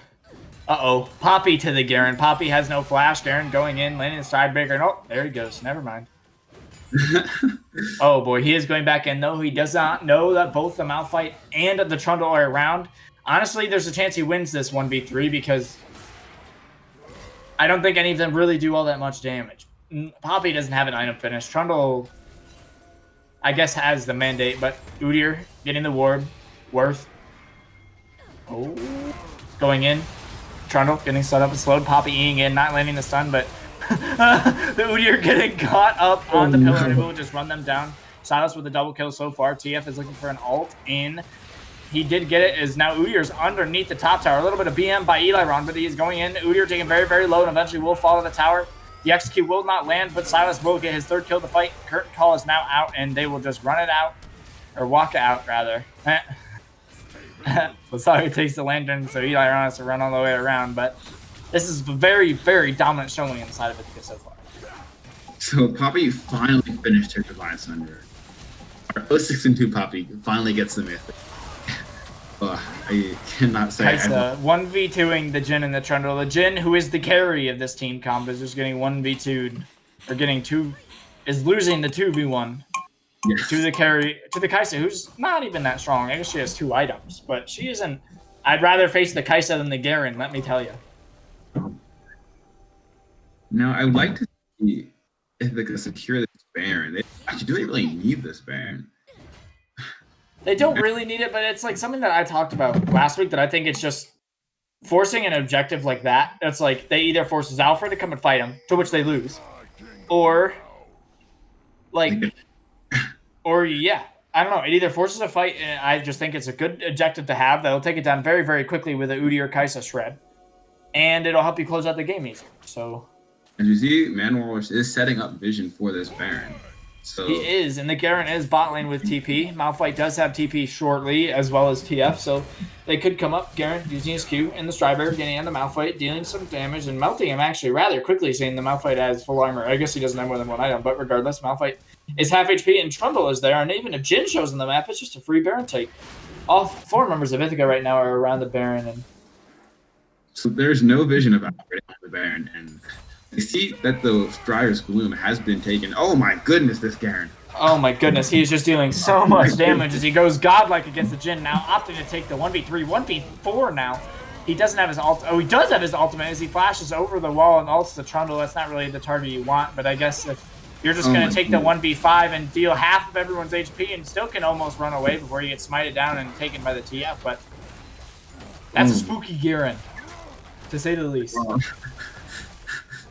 Speaker 1: Uh-oh. Poppy to the Garen. Poppy has no flash. Garen going in, landing the side breaker. Oh, there he goes. Never mind. Oh boy, he is going back in though. He does not know that both the Malphite and the Trundle are around. Honestly, there's a chance he wins this 1v3 because I don't think any of them really do all that much damage. Poppy doesn't have an item finish. Trundle, I guess, has the mandate, but Udyr getting the ward. Worth. Oh, going in. Trundle getting set up and slowed. Poppy eating in, not landing the stun, but the Udyr getting caught up on the pillar, and will just run them down. Silas with a double kill so far. TF is looking for an ult in. He did get it, is now Udyr's underneath the top tower. A little bit of BM by Eliron, but he is going in. Udyr taking very, very low, and eventually will fall to the tower. The execute will not land, but Silas will get his third kill of the fight. Curtain call is now out, and they will just run it out, or walk it out, rather. Lazaga takes the lantern, so Eliron has to run all the way around, but this is a very, very dominant showing inside of Ithaca so far.
Speaker 2: So Poppy finally finished her Divine Sunder. Our 06-2 Poppy finally gets the myth. I cannot say.
Speaker 1: Kaisa 1v2ing the Jhin and the Trundle. The Jhin, who is the carry of this team comp, is just getting 1v2'd, or getting is losing the 2v1 to the carry, to the Kaisa, who's not even that strong. I guess she has 2 items, but she isn't. I'd rather face the Kaisa than the Garen, let me tell you.
Speaker 2: Now, I would like to see if they could secure this Baron. Do they really need this Baron?
Speaker 1: They don't really need it, but it's like something that I talked about last week that I think it's just forcing an objective like that. It's like they either forces Alfred to come and fight him, to which they lose, or like, or yeah, I don't know. It either forces a fight, and I just think it's a good objective to have that'll take it down very, very quickly with a Udyr Kaisa shred, and it'll help you close out the game easier. So,
Speaker 2: as you see, Manwalrus is setting up vision for this Baron. So
Speaker 1: he is, and the Garen is bot lane with TP. Malphite does have TP shortly, as well as TF, so they could come up. Garen using his Q in the Strider, getting on the Malphite, dealing some damage, and melting him actually rather quickly, seeing the Malphite has full armor. I guess he doesn't have more than 1 item, but regardless, Malphite is half HP, and Trundle is there, and even if Jhin shows on the map, it's just a free Baron take. All 4 members of Ithaca right now are around the Baron. And
Speaker 2: so there's no vision of Alfred on the Baron, and you see that the Strider's Gloom has been taken. Oh my goodness, this Garen.
Speaker 1: Oh my goodness, he is just dealing so much damage as he goes godlike against the Jhin. Now opting to take the 1v3, 1v4 now. He doesn't have his ult. Oh, he does have his ultimate as he flashes over the wall and ults the Trundle. That's not really the target you want, but I guess if you're just going to take the 1v5 and deal half of everyone's HP and still can almost run away before you get smited down and taken by the TF, but that's a spooky Garen, to say the least.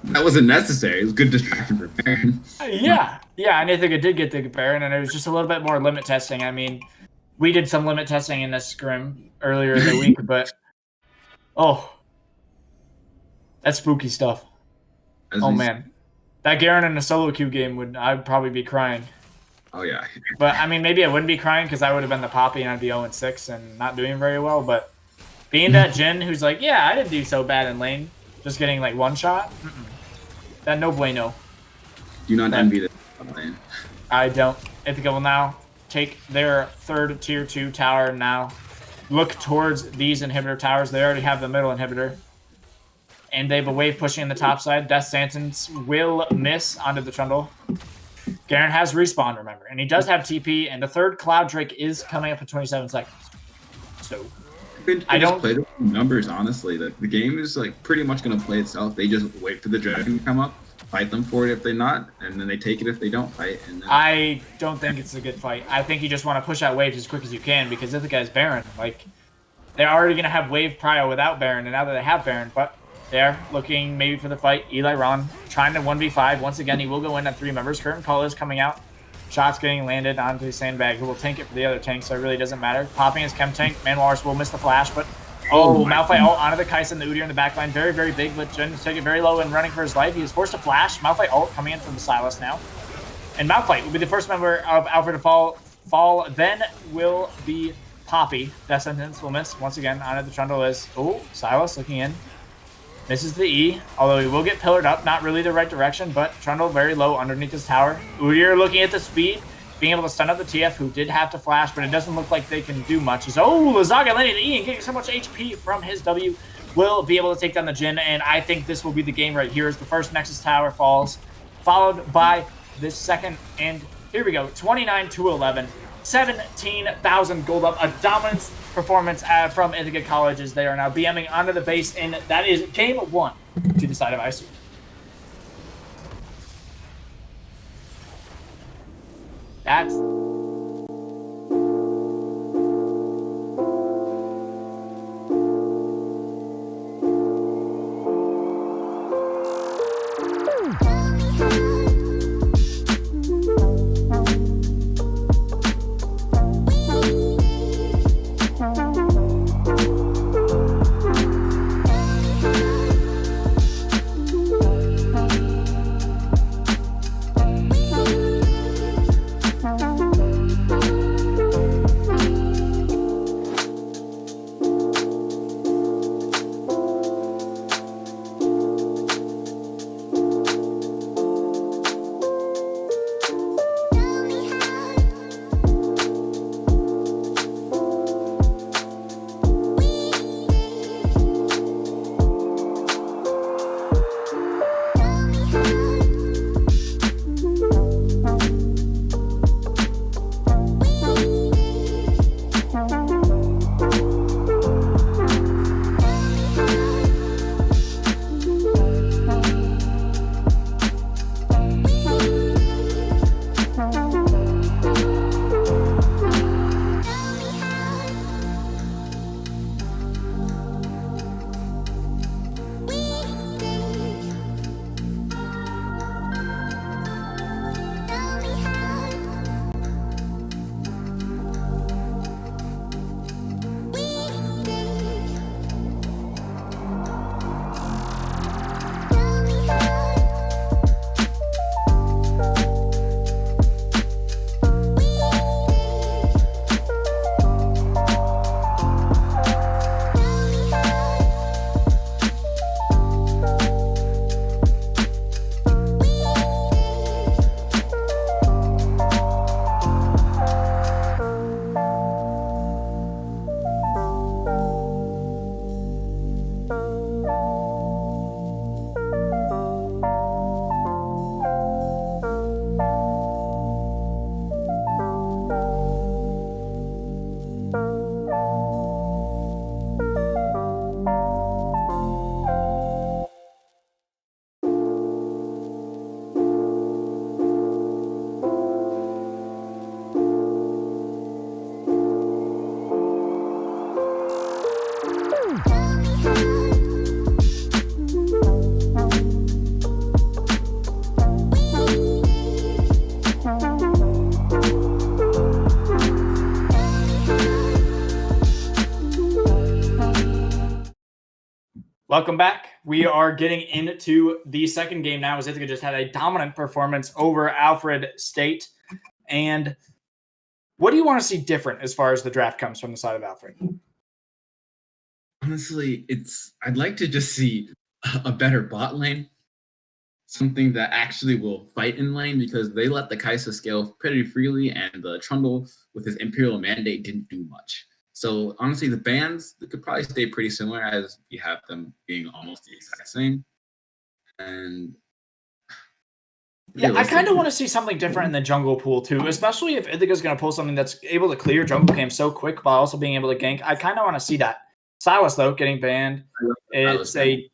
Speaker 2: That wasn't necessary. It was good distraction for Baron.
Speaker 1: Yeah, and I think it did get the Baron, and it was just a little bit more limit testing. I mean, we did some limit testing in this scrim earlier in the week, but that's spooky stuff. Man, that Garen in a solo queue game I'd probably be crying.
Speaker 2: Oh yeah.
Speaker 1: But I mean, maybe I wouldn't be crying because I would have been the Poppy and I'd be 0-6 and not doing very well. But being that Jhin who's like, yeah, I didn't do so bad in lane, just getting like 1 shot. That no bueno.
Speaker 2: Do not envy this lane.
Speaker 1: I don't. Ithaca will now take their 3rd tier 2 tower now. Look towards these inhibitor towers. They already have the middle inhibitor. And they have a wave pushing in the top side. Death Sentence will miss onto the Trundle. Garen has respawn, remember. And he does have TP. And the 3rd Cloud Drake is coming up in 27 seconds. So
Speaker 2: I don't play the numbers, honestly. The game is like pretty much going to play itself. They just wait for the dragon to come up. fight them for it if they're not, and then they take it if they don't fight. And then...
Speaker 1: I don't think it's a good fight. I think you just want to push out waves as quick as you can because Ithaca is Baron. Like, they're already going to have wave prio without Baron, and now that they have Baron, but they're looking maybe for the fight. Eli Ron trying to 1v5. Once again, he will go in at 3 members. Curtain Call is coming out. Shots getting landed onto the sandbag, who will tank it for the other tank, so it really doesn't matter. Popping his chem tank. Manwalrus will miss the flash, but Malphite ult onto the Kai'Sa and the Udyr in the backline. Very, very big, but Jin take it very low and running for his life. He is forced to flash. Malphite ult coming in from the Sylas now. And Malphite will be the first member of Alfred to fall. Then will be Poppy. That sentence will miss once again. Onto the Trundle is Sylas looking in. Misses the E, although he will get pillared up. Not really the right direction, but Trundle very low underneath his tower. Udyr looking at the speed, being able to stun up the TF, who did have to flash, but it doesn't look like they can do much. Lazaga landing the E and getting so much HP from his W will be able to take down the Jhin, and I think this will be the game right here as the first Nexus Tower falls, followed by this second, and here we go, 29-11. 17,000 gold up, a dominance performance from Ithaca College as they are now BMing onto the base, and that is game 1 to the side of IC. That's... Welcome back. We are getting into the second game now as Ithaca just had a dominant performance over Alfred State. And what do you want to see different as far as the draft comes from the side of Alfred?
Speaker 2: Honestly, I'd like to just see a better bot lane. Something that actually will fight in lane, because they let the Kai'Sa scale pretty freely, and the Trundle with his Imperial Mandate didn't do much. So honestly, the bans could probably stay pretty similar, as you have them being almost the exact same. And
Speaker 1: yeah, I kind of want to see something different in the jungle pool too, especially if Ithaca's going to pull something that's able to clear jungle camp so quick while also being able to gank. I kind of want to see that. Sylas, though, getting banned. It's a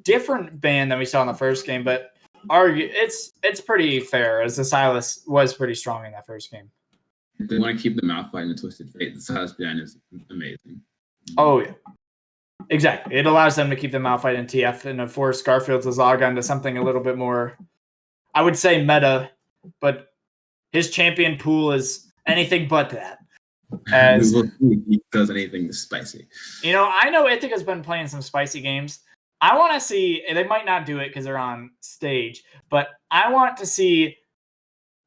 Speaker 1: different ban than we saw in the first game, but it's pretty fair, as the Silas was pretty strong in that first game.
Speaker 2: If they want to keep the Malphite and the Twisted Fate, the Silas ban is amazing.
Speaker 1: Oh, yeah. Exactly. It allows them to keep the Malphite in TF and to force Garfield to log on to something a little bit more, I would say, meta, but his champion pool is anything but that. As
Speaker 2: he does anything spicy.
Speaker 1: I know Ithaca's been playing some spicy games. I want to see, they might not do it because they're on stage, but I want to see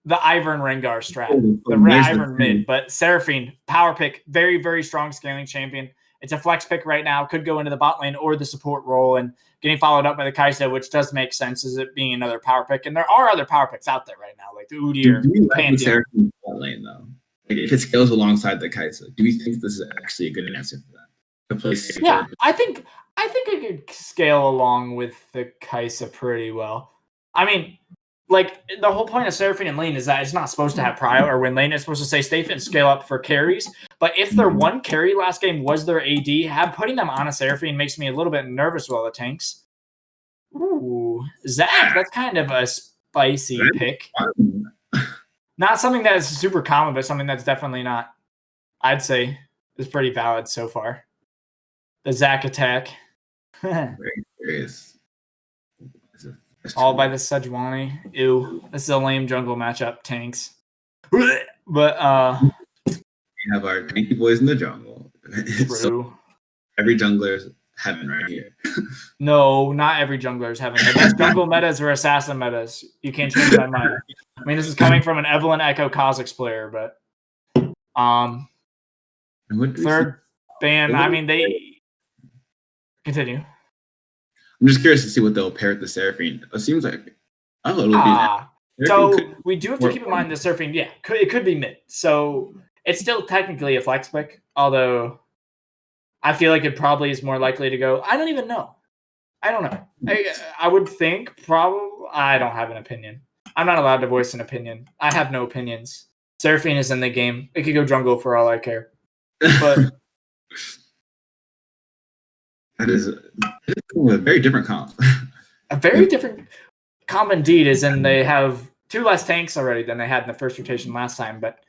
Speaker 1: the Ivern Rengar strat, the Ivern mid, but Seraphine, power pick, very, very strong scaling champion. It's a flex pick right now, could go into the bot lane or the support role, and getting followed up by the Kai'Sa, which does make sense as it being another power pick. And there are other power picks out there right now, like the Udyr.
Speaker 2: Do we like the Seraphine bot lane, though? Like, if it scales alongside the Kai'Sa, do we think this is actually a good answer for that?
Speaker 1: Yeah, I think it could scale along with the Kai'Sa pretty well. I mean, like, the whole point of Seraphine and lane is that it's not supposed to have prio or win lane. It's supposed to stay safe and scale up for carries. But if their one carry last game was their AD, putting them on a Seraphine makes me a little bit nervous while it tanks. Ooh, Zach, that's kind of a spicy pick. Not something that is super common, but something that's definitely not, I'd say, is pretty valid so far. The Zach attack.
Speaker 2: Very curious.
Speaker 1: All by the Sejuani. Ew. This is a lame jungle matchup. Tanks. But
Speaker 2: we have our tanky boys in the jungle.
Speaker 1: True.
Speaker 2: So every jungler's heaven right here.
Speaker 1: No, not every jungler's heaven. The best jungle metas are assassin metas. You can't change my mind. I mean, this is coming from an Evelyn Echo Kha'Zix player, but third ban. I mean, they continue.
Speaker 2: I'm just curious to see what they'll pair with the Seraphine. It seems like
Speaker 1: so we do have to keep in mind the Seraphine. Yeah, it could be mid. So it's still technically a flex pick, although I feel like it probably is more likely to go. I don't even know. I don't know. I would think probably. I don't have an opinion. I'm not allowed to voice an opinion. I have no opinions. Seraphine is in the game. It could go jungle for all I care. But
Speaker 2: that is a very different comp.
Speaker 1: A very different comp indeed, is in they have 2 less tanks already than they had in the first rotation last time. But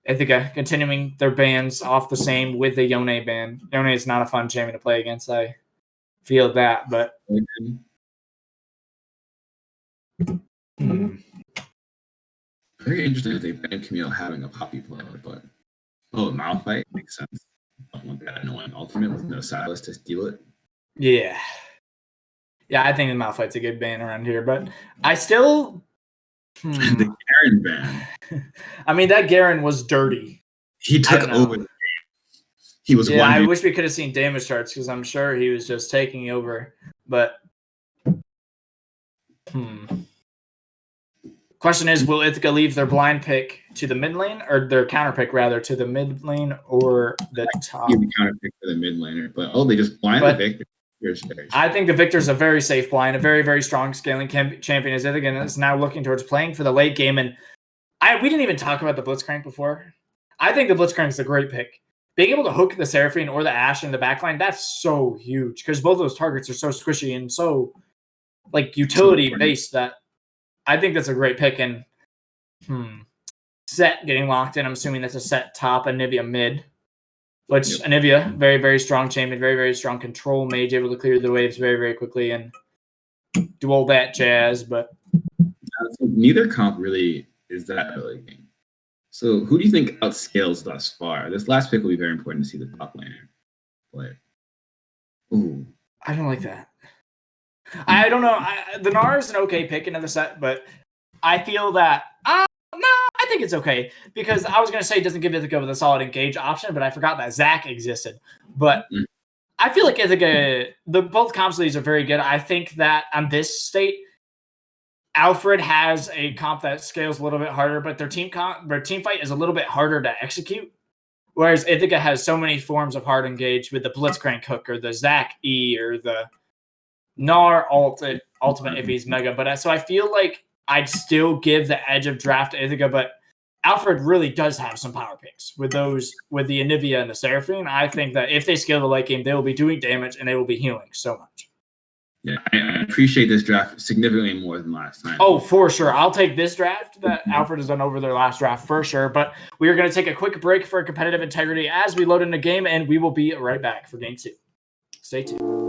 Speaker 1: Ithaca continuing their bans off the same with the Yone ban. Yone is not a fun champion to play against. I feel that, but
Speaker 2: very interesting that they banned Camille having a poppy player, but Malphite makes sense. I don't want that annoying ultimate with no Silas to steal it.
Speaker 1: Yeah, I think the Malphite's a good ban around here, but I still
Speaker 2: the Garen ban.
Speaker 1: I mean, that Garen was dirty.
Speaker 2: He took over the game. He was one.
Speaker 1: I wish we could have seen damage charts because I'm sure he was just taking over. But question is, will Ithaca leave their blind pick to the mid lane, or their counter pick rather to the mid lane or the top?
Speaker 2: The counter pick for the mid laner, but they just blind the Victor.
Speaker 1: I think the Victor's a very safe blind, a very, very strong scaling champion. As Ithaca is now looking towards playing for the late game, and we didn't even talk about the Blitzcrank before. I think the Blitzcrank is a great pick. Being able to hook the Seraphine or the Ashe in the backline, that's so huge because both those targets are so squishy and so like utility based that I think that's a great pick. And Set getting locked in. I'm assuming that's a Set top, Anivia mid. Which Anivia, very, very strong champion, very, very strong control mage, able to clear the waves very, very quickly and do all that jazz. But
Speaker 2: neither comp really is that early game. So who do you think outscales thus far? This last pick will be very important to see the top laner play. Ooh,
Speaker 1: I don't like that. I don't know. The Gnar is an okay pick into the set, but I feel that no, I think it's okay because I was going to say it doesn't give Ithaca with a solid engage option, but I forgot that Zach existed. But I feel like Ithaca, both comps of these are very good. I think that on this state, Alfred has a comp that scales a little bit harder, but their team fight is a little bit harder to execute. Whereas Ithaca has so many forms of hard engage with the Blitzcrank hook or the Zach E or the Gnar ultimate if he's mega. But so I feel like I'd still give the edge of draft to Ithaca, but Alfred really does have some power picks with the Anivia and the Seraphine. I think that if they scale the late game, they will be doing damage and they will be healing so much.
Speaker 2: Yeah, I appreciate this draft significantly more than last time.
Speaker 1: Oh, for sure. I'll take this draft that Alfred has done over their last draft for sure. But we are going to take a quick break for competitive integrity as we load in a game, and we will be right back for game 2. Stay tuned.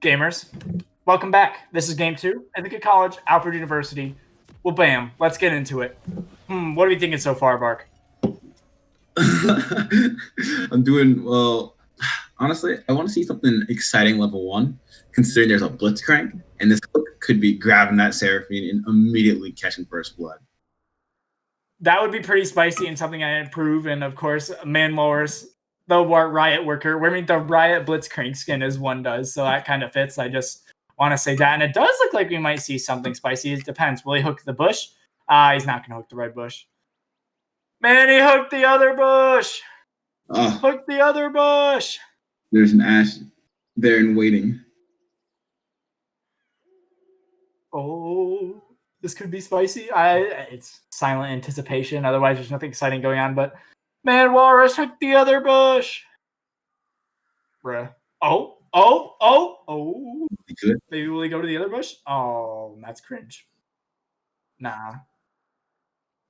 Speaker 1: Gamers, welcome back. This is game 2. Ithaca College, Alfred University. Well, bam. Let's get into it. What are we thinking so far, Bark?
Speaker 2: I'm doing well. Honestly, I want to see something exciting level 1, considering there's a Blitzcrank, and this could be grabbing that Seraphine and immediately catching first blood.
Speaker 1: That would be pretty spicy and something I approve. And of course, Manwalrus, the Riot Worker, the Riot Blitzcrank skin as one does. So that kind of fits. I just want to say that. And it does look like we might see something spicy. It depends. Will he hook the bush? He's not going to hook the red bush. Man, he hooked the other bush. Hook the other bush.
Speaker 2: There's an Ashe there in waiting.
Speaker 1: Oh, this could be spicy. It's silent anticipation. Otherwise, there's nothing exciting going on. But Manwalrus hooked the other bush. Bruh. Oh. Maybe will he go to the other bush? Oh, that's cringe. Nah.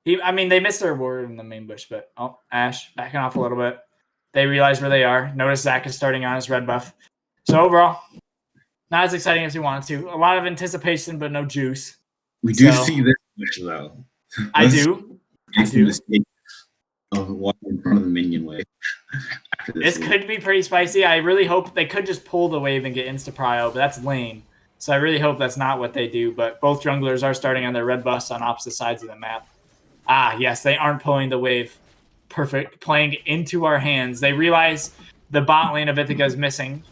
Speaker 1: They missed their ward in the main bush, but Ashe backing off a little bit. They realize where they are. Notice Zach is starting on his red buff. So overall, not as exciting as we wanted to. A lot of anticipation, but no juice.
Speaker 2: We do see this bush, though.
Speaker 1: I do.
Speaker 2: Of one in front of the minion wave.
Speaker 1: This could be pretty spicy. I really hope they could just pull the wave and get insta-prio, but that's lame. So I really hope that's not what they do. But both junglers are starting on their red buffs on opposite sides of the map. Yes, they aren't pulling the wave. Perfect. Playing into our hands. They realize the bot lane of Ithaca is missing.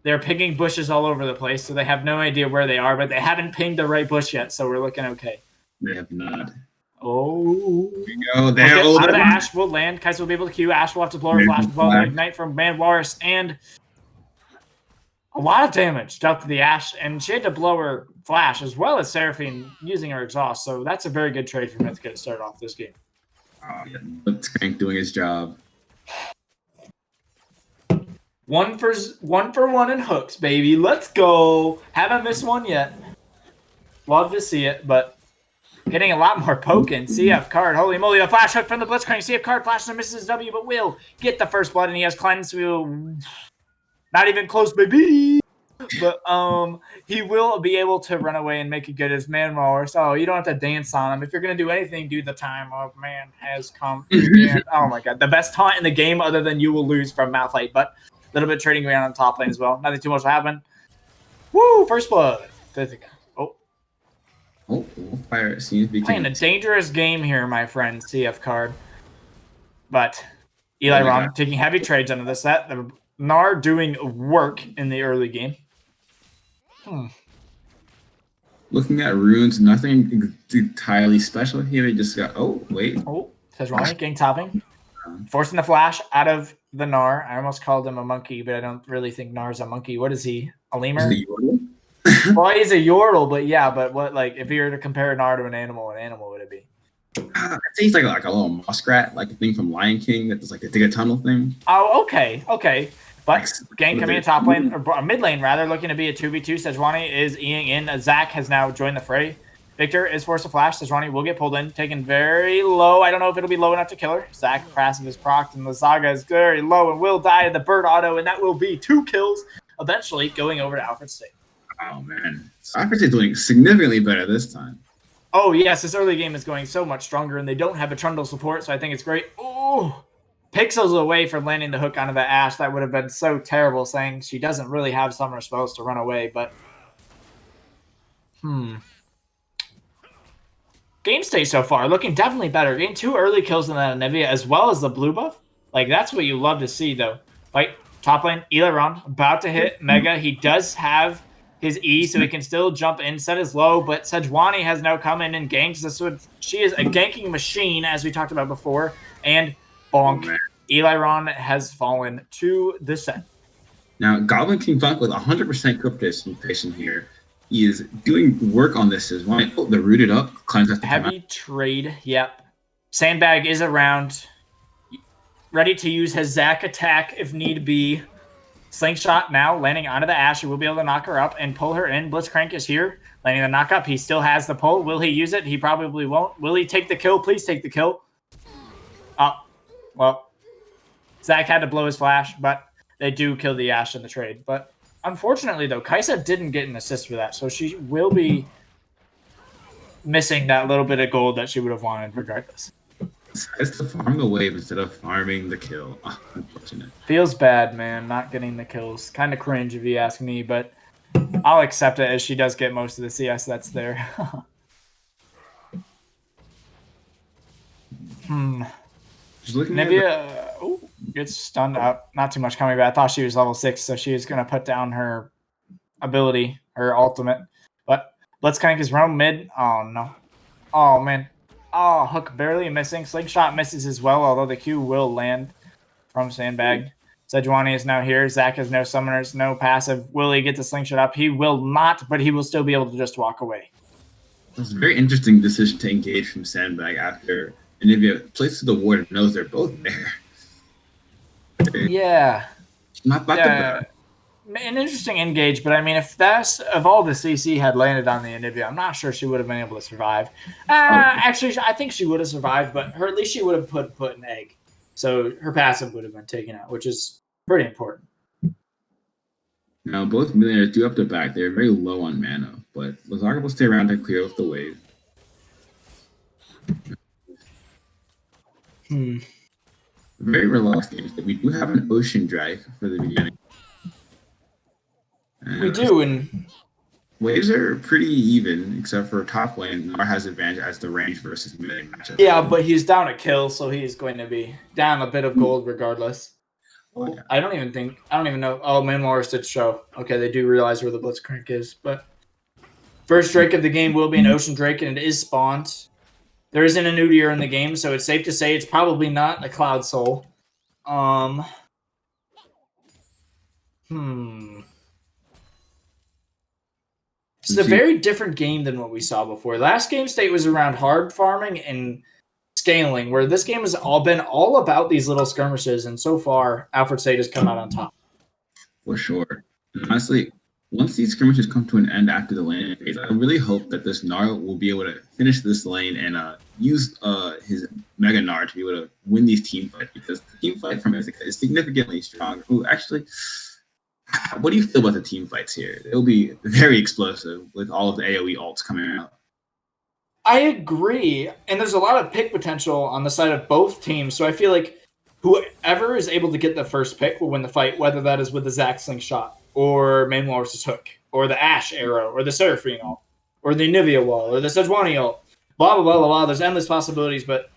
Speaker 1: They're picking bushes all over the place, so they have no idea where they are, but they haven't pinged the right bush yet, so we're looking okay.
Speaker 2: They have not.
Speaker 1: Oh.
Speaker 2: Here we go. There.
Speaker 1: Out of the Ashe will land. Kai'Sa will be able to Q. Ashe will have to blow her flash before Ignite from Manwalrus, and a lot of damage dealt to the Ashe, and she had to blow her flash as well as Seraphine using her exhaust, so that's a very good trade for Ithaca to start off this game.
Speaker 2: Oh, yeah. Blitzcrank doing his job.
Speaker 1: One for one in hooks, baby. Let's go. Haven't missed one yet. Love to see it, but getting a lot more poking. CF card. Holy moly. The flash hook from the Blitzcrank. CF card flashes and misses W, but will get the first blood, and he has cleanse. Not even close, baby. But he will be able to run away and make it good as Manwalrus. So you don't have to dance on him. If you're going to do anything, do the time of man has come. Oh, my God. The best taunt in the game other than you will lose from Malphite, but a little bit trading around on top lane as well. Nothing too much will happen. Woo! First blood.
Speaker 2: Oh, fire seems to be
Speaker 1: playing a dangerous game here, my friend, CF card. But Eli Ron taking heavy trades under the set. The Gnar doing work in the early game.
Speaker 2: Looking at runes, nothing entirely special here. They just got. Oh, wait.
Speaker 1: Oh, Sejuani getting topping. Forcing the flash out of the Gnar. I almost called him a monkey, but I don't really think Gnar's a monkey. What is he? A lemur? Well, he's a Yordle, but yeah, but what, like, if you were to compare Gnar to an animal, what animal would it be?
Speaker 2: I'd say he's like a little muskrat, like a thing from Lion King that does like a dig a tunnel thing.
Speaker 1: Oh, okay. But gang coming in top lane, or mid lane rather, looking to be a 2v2. Sejuani is eating in. Zach has now joined the fray. Victor is forced to flash. Sejuani will get pulled in, taken very low. I don't know if it'll be low enough to kill her. Zach passive is procced, and the Saga is very low and will die to the bird auto, and that will be 2 kills, eventually going over to Alfred State.
Speaker 2: Oh, man. So Alfred State's doing significantly better this time.
Speaker 1: Oh, yes. This early game is going so much stronger, and they don't have a Trundle support, so I think it's great. Oh, pixels away from landing the hook onto the Ashe. That would have been so terrible, saying she doesn't really have summer spells to run away, but game state so far looking definitely better. Getting 2 early kills in that Anivia as well as the blue buff. Like, that's what you love to see, though. Like, top lane, Eliron about to hit Mega. He does have his E, so he can still jump in. Set is low, but Sejuani has now come in and ganks. She is a ganking machine, as we talked about before, and bonk. Eliron has fallen to the set.
Speaker 2: Now, Goblin King Funk with 100% cryptation here. He is doing work on this as well. Oh, they're rooted up.
Speaker 1: Heavy trade, yep. Sandbag is around. Ready to use his Zac attack if need be. Slingshot now landing onto the Ashe. He will be able to knock her up and pull her in. Blitzcrank is here. Landing the knock up. He still has the pull. Will he use it? He probably won't. Will he take the kill? Please take the kill. Well, Zach had to blow his flash, but they do kill the Ashe in the trade. But unfortunately, though, Kaisa didn't get an assist for that, so she will be missing that little bit of gold that she would have wanted regardless.
Speaker 2: It's to farm the wave instead of farming the kill. Oh, unfortunate.
Speaker 1: Feels bad, man, not getting the kills. Kind of cringe if you ask me, but I'll accept it as she does get most of the CS that's there.
Speaker 2: Just looking
Speaker 1: Nivea gets stunned up. Not too much coming, but I thought she was level 6, so she was going to put down her ability, her ultimate. But Blitzcrank is roam mid. Oh, no. Oh, man. Oh, Hook barely missing. Slingshot misses as well, although the Q will land from Sandbag. Sejuani is now here. Zach has no summoners, no passive. Will he get the Slingshot up? He will not, but he will still be able to just walk away.
Speaker 2: It's a very interesting decision to engage from Sandbag after Anivia plays to the ward and knows they're both there.
Speaker 1: Yeah.
Speaker 2: Not back to back.
Speaker 1: An interesting engage, but I mean, if all the CC had landed on the Anivia, I'm not sure she would have been able to survive. Actually, I think she would have survived, but at least she would have put an egg. So her passive would have been taken out, which is pretty important.
Speaker 2: Now, both millionaires do have to back. They're very low on mana, but Lazarga will stay around to clear off the wave. Very relaxed games. We do have an Ocean Drake for the beginning.
Speaker 1: We do, and
Speaker 2: waves are pretty even, except for top lane. Nar has advantage as the range versus mid matchup.
Speaker 1: Yeah, but he's down a kill, so he's going to be down a bit of gold regardless.
Speaker 2: Oh, yeah.
Speaker 1: I don't even know. Oh, Manwars did show. Okay, they do realize where the Blitzcrank is, but first Drake of the game will be an Ocean Drake, and it is spawned. There isn't a Nudier in the game, so it's safe to say it's probably not a Cloud Soul. It's a very different game than what we saw before. Last game state was around hard farming and scaling, where this game has been all about these little skirmishes, and so far, Alfred State has come out on top.
Speaker 2: For sure. Honestly, once these skirmishes come to an end after the lane phase, I really hope that this Gnar will be able to finish this lane and use his Mega Gnar to be able to win these team fights, because the team fight from Ithaca is significantly stronger. Ooh, actually, what do you feel about the team fights here? It'll be very explosive with all of the AoE ults coming out.
Speaker 1: I agree, and there's a lot of pick potential on the side of both teams, so I feel like whoever is able to get the first pick will win the fight, whether that is with the Zac Slingshot, or Manwars' Hook, or the Ashe Arrow, or the Seraphine ult, or the Nivea Wall, or the Sejuani ult, blah, blah, blah, blah, blah. There's endless possibilities, but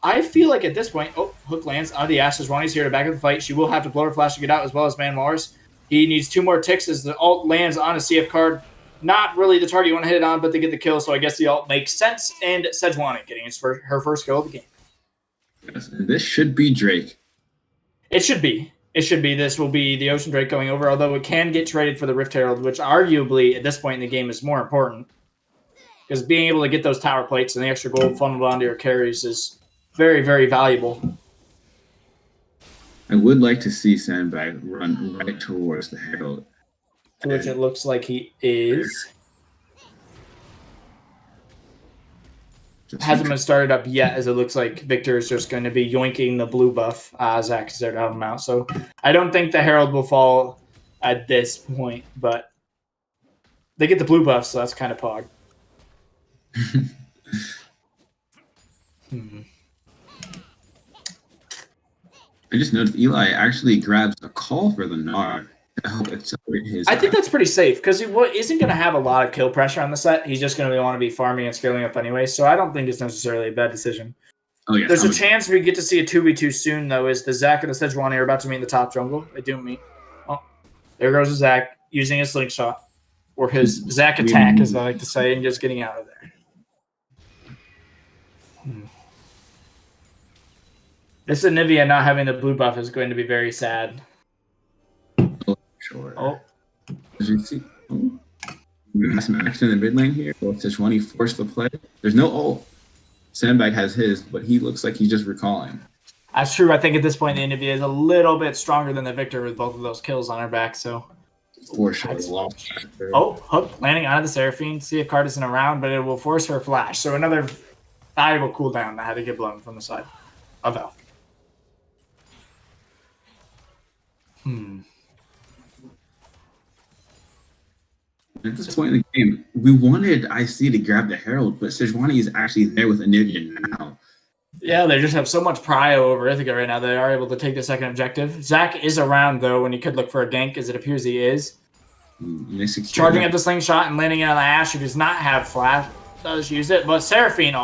Speaker 1: I feel like at this point, Hook lands on the Ashe. Sejuani's here to back up the fight. She will have to blow her flash to get out, as well as Manwars. He needs 2 more ticks as the ult lands on a CF card. Not really the target you want to hit it on, but they get the kill, so I guess the ult makes sense. And Sejuani getting her first kill of the game.
Speaker 2: Yes, and this should be Drake.
Speaker 1: It should be. This will be the Ocean Drake going over, although it can get traded for the Rift Herald, which arguably at this point in the game is more important. Because being able to get those tower plates and the extra gold funneled onto your carries is very, very valuable.
Speaker 2: I would like to see Sandbag run right towards the Herald.
Speaker 1: Which it looks like he is. Hasn't been started up yet, as it looks like Victor is just going to be yoinking the blue buff. Zach is there to help him out. So I don't think the Herald will fall at this point, but they get the blue buff, so that's kind of pog.
Speaker 2: I just noticed Eli actually grabs a call for the Gnar to help accelerate his.
Speaker 1: I think that's pretty safe because he isn't going to have a lot of kill pressure on the set. He's just going to want to be farming and scaling up anyway. So I don't think it's necessarily a bad decision.
Speaker 2: Oh, yes,
Speaker 1: There's a chance we get to see a 2v2 soon, though, as the Zac and the Sejuani are about to meet in the top jungle. They do meet. Oh, there goes the Zac using his slingshot, or his Zac attack, as I like to say, and just getting out of there. This Anivia not having the blue buff is going to be very sad.
Speaker 2: Sure.
Speaker 1: Oh.
Speaker 2: As you see, we have some action in the mid lane here. Sejuani forced the play. There's no ult. Sandbag has his, but he looks like he's just recalling.
Speaker 1: That's true. I think at this point, the Anivia is a little bit stronger than the Victor with both of those kills on her back. So,
Speaker 2: for sure.
Speaker 1: Hook landing onto the Seraphine. See if card isn't around, but it will force her flash. So another valuable cooldown that had to get blown from the side of Alf.
Speaker 2: At this point in the game, we wanted IC to grab the Herald, but Sejuani is actually there with Anivia now.
Speaker 1: Yeah, they just have so much prio over Ithaca right now. They are able to take the second objective. Zach is around, though, and he could look for a gank, as it appears he is. Charging up the slingshot and landing it on the Ashe, who does not have flash. Does use it, but Seraphine,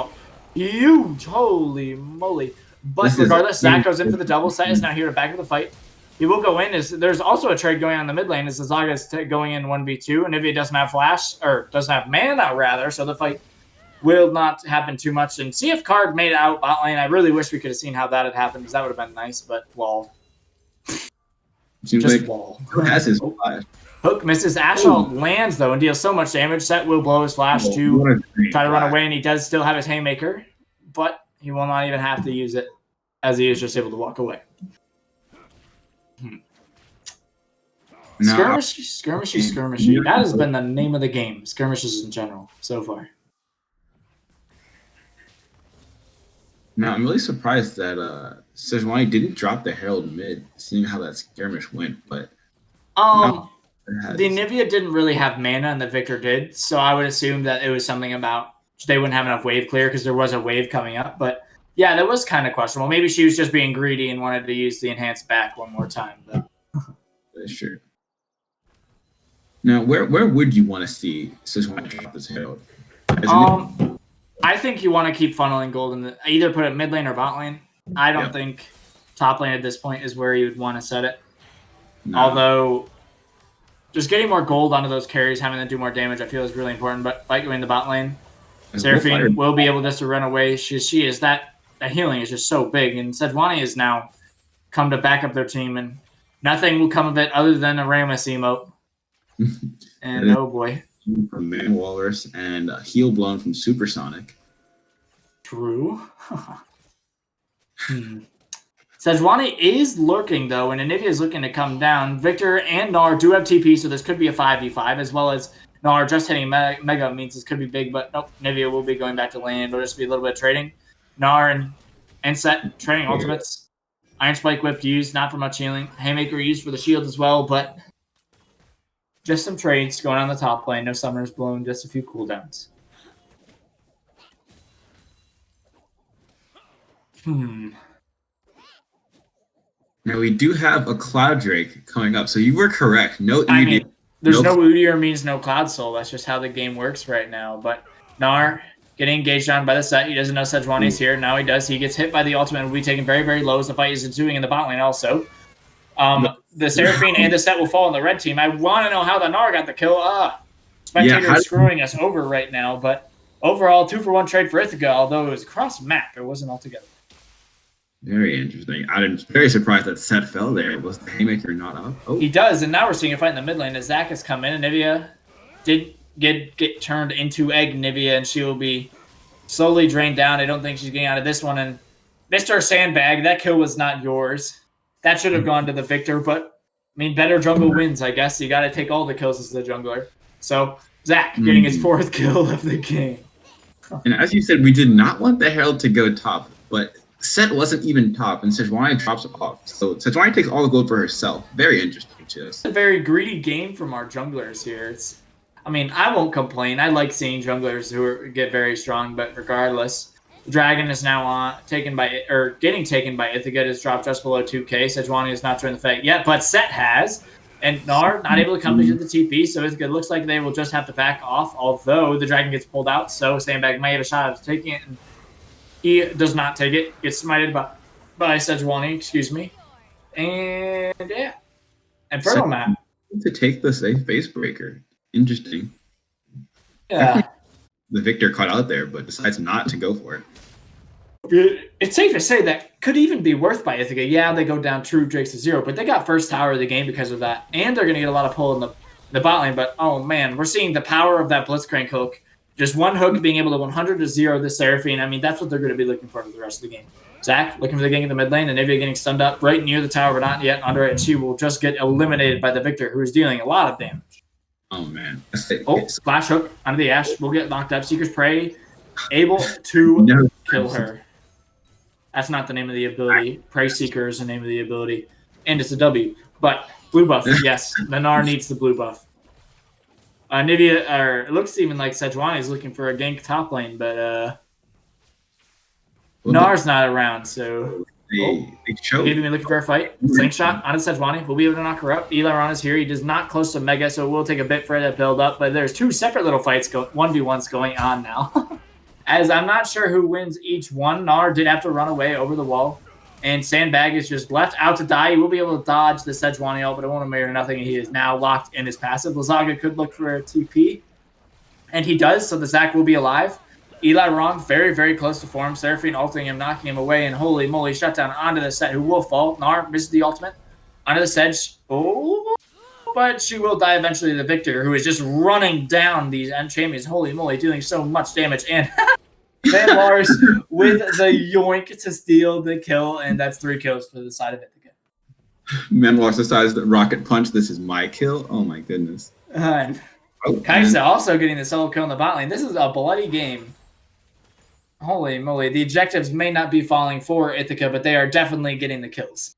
Speaker 1: huge, holy moly. But regardless, Zach goes in for the double. Set is now here to back up the fight. He will go in. There's also a trade going on in the mid lane as Zaga is going in 1v2, and if he doesn't have flash, or doesn't have mana, rather, so the fight will not happen too much. And see if Card made it out bot lane. I really wish we could have seen how that had happened, because that would have been nice, but wall.
Speaker 2: Seems just like wall. Has his flash.
Speaker 1: Hook misses. Ashe lands, though, and deals so much damage. Set will blow his flash to try to run away, and he does still have his Haymaker, but he will not even have to use it, as he is just able to walk away. No. Skirmishy. That has been the name of the game. Skirmishes in general, so far.
Speaker 2: Now, I'm really surprised that Sejuani didn't drop the Herald mid, seeing how that skirmish went, but...
Speaker 1: The Anivia didn't really have mana, and the Victor did, so I would assume that it was something about they wouldn't have enough wave clear because there was a wave coming up. But yeah, that was kind of questionable. Maybe she was just being greedy and wanted to use the enhanced back one more time. But
Speaker 2: that's true. Now, where would you want to see Sejuani drop this Herald?
Speaker 1: I think you want to keep funneling gold in either put it mid lane or bot lane. I don't think top lane at this point is where you would want to set it. No. Although just getting more gold onto those carries, having them do more damage, I feel is really important. But by going the bot lane, Seraphine will be able just to run away. She is that healing is just so big, and Sejuani has now come to back up their team, and nothing will come of it other than a Ramus emote. And oh boy,
Speaker 2: from Man Walrus and a heal blown from Supersonic.
Speaker 1: True. Sejuani is lurking, though, and Anivia is looking to come down. Victor and Gnar do have TP, so this could be a 5v5, as well as Gnar just hitting Mega means this could be big, but nope, Anivia will be going back to lane. It'll just be a little bit of trading. Gnar and Set trading ultimates. Iron Spike Whip used, not for much healing. Haymaker used for the shield as well, but just some trades going on the top lane. No summoners blown, just a few cooldowns.
Speaker 2: Now, we do have a Cloud Drake coming up, so you were correct. No,
Speaker 1: there's no Udyr means no Cloud Soul. That's just how the game works right now. But Gnar getting engaged on by the Set. He doesn't know Sejuani's here. Now he does. He gets hit by the ultimate and will be taken very, very low as the fight is ensuing in the bot lane also. The Seraphine and the Set will fall on the red team. I want to know how the Gnar got the kill. Spectator is screwing us over right now. But overall, 2-for-1 trade for Ithaca, although it was across map. It wasn't altogether.
Speaker 2: Very interesting. I'm very surprised that Set fell there. Was the Haymaker not up?
Speaker 1: Oh. He does, and now we're seeing a fight in the mid lane as Zach has come in, and Nivea did get turned into Egg Nivea, and she will be slowly drained down. I don't think she's getting out of this one. And Mr. Sandbag, that kill was not yours. That should have gone to the Victor, but, I mean, better jungle wins, I guess. You got to take all the kills as the jungler. So, Zach getting his 4th kill of the game.
Speaker 2: And as you said, we did not want the Herald to go top, but Set wasn't even top, and Sejuani drops off. So Sejuani takes all the gold for herself. Very interesting to us.
Speaker 1: It's a very greedy game from our junglers here. I mean, I won't complain. I like seeing junglers who get very strong, but regardless, the Dragon is now getting taken by Ithaca. It has dropped just below 2k. Sejuani has not joined the fight yet, but Set has. And Gnar not able to come to the TP, so it looks like they will just have to back off, although the Dragon gets pulled out, so Sandbag may have a shot at taking it. And he does not take it. Gets smited by Sejuani, excuse me. And yeah. Inferno map.
Speaker 2: To take the safe base breaker. Interesting.
Speaker 1: Yeah.
Speaker 2: The Victor caught out there, but decides not to go for it.
Speaker 1: It's safe to say that could even be worth by Ithaca. Yeah, they go down True Drakes to 0, but they got first tower of the game because of that. And they're going to get a lot of pull in the bot lane. But, oh man, we're seeing the power of that Blitzcrank hook. Just one hook being able to 100 to 0 the Seraphine. I mean, that's what they're going to be looking for the rest of the game. Zach looking for the gank in the mid lane, and Nivea getting stunned up right near the tower, but not yet under it. And she will just get eliminated by the Victor, who is dealing a lot of damage.
Speaker 2: Oh, man.
Speaker 1: Flash hook onto the Ashe. Will get knocked up. Seeker's Prey able to kill her. That's not the name of the ability. Prey Seeker is the name of the ability. And it's a W. But blue buff, yes. The Gnar needs the blue buff. Nivea, or it looks even like Sejuani is looking for a gank top lane, but Nar's not around, so
Speaker 2: they showed.
Speaker 1: Maybe looking for a fight. Slingshot on Sejuani. We'll be able to knock her up. Eliron is here. He does not close to Mega, so it will take a bit for it to build up. But there's two separate little fights, 1v1s going on now. As I'm not sure who wins each one. Nar did have to run away over the wall. And Sandbag is just left out to die. He will be able to dodge the Sejuani ult, but it won't matter nothing. He is now locked in his passive. Lazaga could look for a TP. And he does, so the Zac will be alive. Eliron very, very close to form. Seraphine ulting him, knocking him away, and holy moly, shutdown onto the set, who will fall. Nar misses the ultimate. Onto the sedge. Oh, but she will die eventually to the Victor, who is just running down these end champions. Holy moly, doing so much damage. And Van Lars with the yoink to steal the kill, and that's 3 kills for the side of Ithaca.
Speaker 2: Manwalks decides that rocket punch. This is my kill. Oh my goodness.
Speaker 1: Kaisa also getting the solo kill in the bot lane. This is a bloody game. Holy moly. The objectives may not be falling for Ithaca, but they are definitely getting the kills.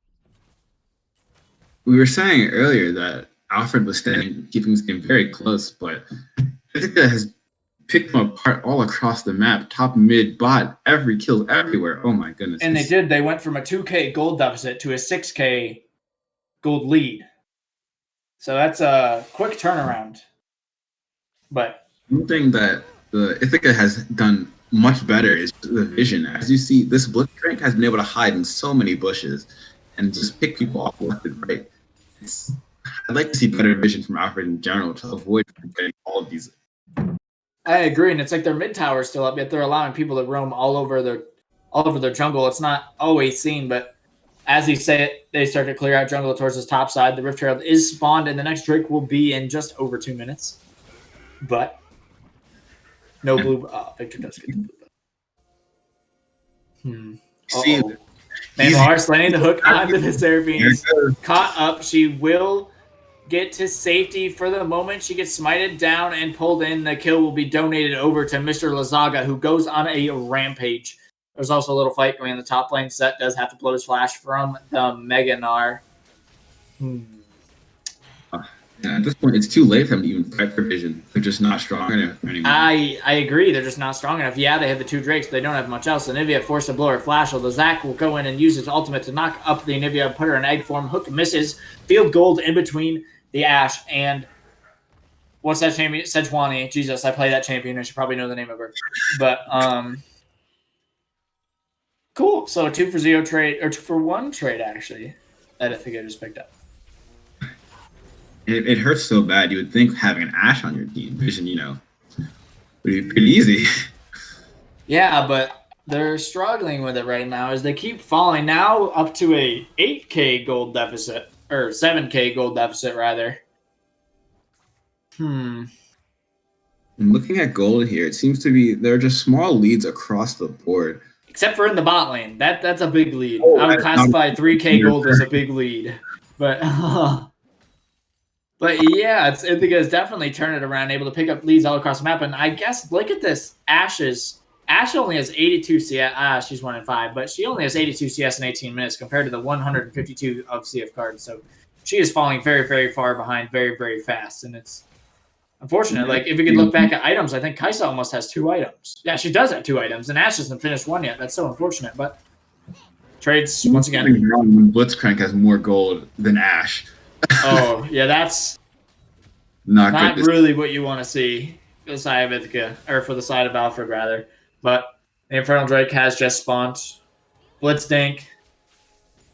Speaker 2: We were saying earlier that Alfred was keeping this game very close, but Ithaca has picked them apart all across the map. Top, mid, bot, every kill, everywhere. Oh my goodness.
Speaker 1: And they did. They went from a 2K gold deficit to a 6K gold lead. So that's a quick turnaround. But
Speaker 2: one thing that the Ithaca has done much better is the vision. As you see, this Blitzcrank has been able to hide in so many bushes and just pick people off left and right. I'd like to see better vision from Alfred in general to avoid getting all of these.
Speaker 1: I agree, and it's like their mid tower is still up, yet they're allowing people to roam all over their jungle. It's not always seen, but as you say it, they start to clear out jungle towards this top side. The Rift Herald is spawned, and the next Drake will be in just over 2 minutes. But no blue. Victor does get the blue.
Speaker 2: See,
Speaker 1: Lars landing the hook onto the Seraphine. Caught up. She will get to safety for the moment. She gets smited down and pulled in. The kill will be donated over to Mr. Lazaga, who goes on a rampage. There's also a little fight going in the top lane. Set does have to blow his flash from the Mega Gnar.
Speaker 2: At this point, it's too late for them to even fight for vision. They're just not strong enough anymore.
Speaker 1: I agree. They're just not strong enough. Yeah, they have the 2 Drakes, but they don't have much else. So Nivea forced to blow her flash. So the Zac will go in and use his ultimate to knock up the Nivea, put her in egg form. Hook misses. Field gold in between the Ashe and what's that champion? Sejuani. Jesus, I play that champion. I should probably know the name of her. But cool. So a 2-for-0 trade, or 2-for-1 trade actually, that I think I just picked up.
Speaker 2: It hurts so bad. You would think having an Ashe on your team, vision, would be pretty easy.
Speaker 1: Yeah, but they're struggling with it right now as they keep falling now up to a 8K gold deficit, or 7K gold deficit rather.
Speaker 2: And looking at gold here, it seems to be there are just small leads across the board.
Speaker 1: Except for in the bot lane. That's a big lead. I would classify 3K gold as a big lead. But yeah, Ithaca definitely turned it around, able to pick up leads all across the map. And I guess, look at this. Ashe only has 82 CS. She's 1-5, but she only has 82 CS in 18 minutes compared to the 152 of CF cards. So she is falling very, very far behind very, very fast. And it's unfortunate. Like, if we could look back at items, I think Kaisa almost has 2 items. Yeah, she does have 2 items, and Ashe hasn't finished 1 yet. That's so unfortunate. But trades, once again.
Speaker 2: When Blitzcrank has more gold than Ashe.
Speaker 1: Oh, yeah, that's not really what you want to see for the side of Ithaca, or for the side of Alfred, rather. But the Infernal Drake has just spawned. Blitzdink,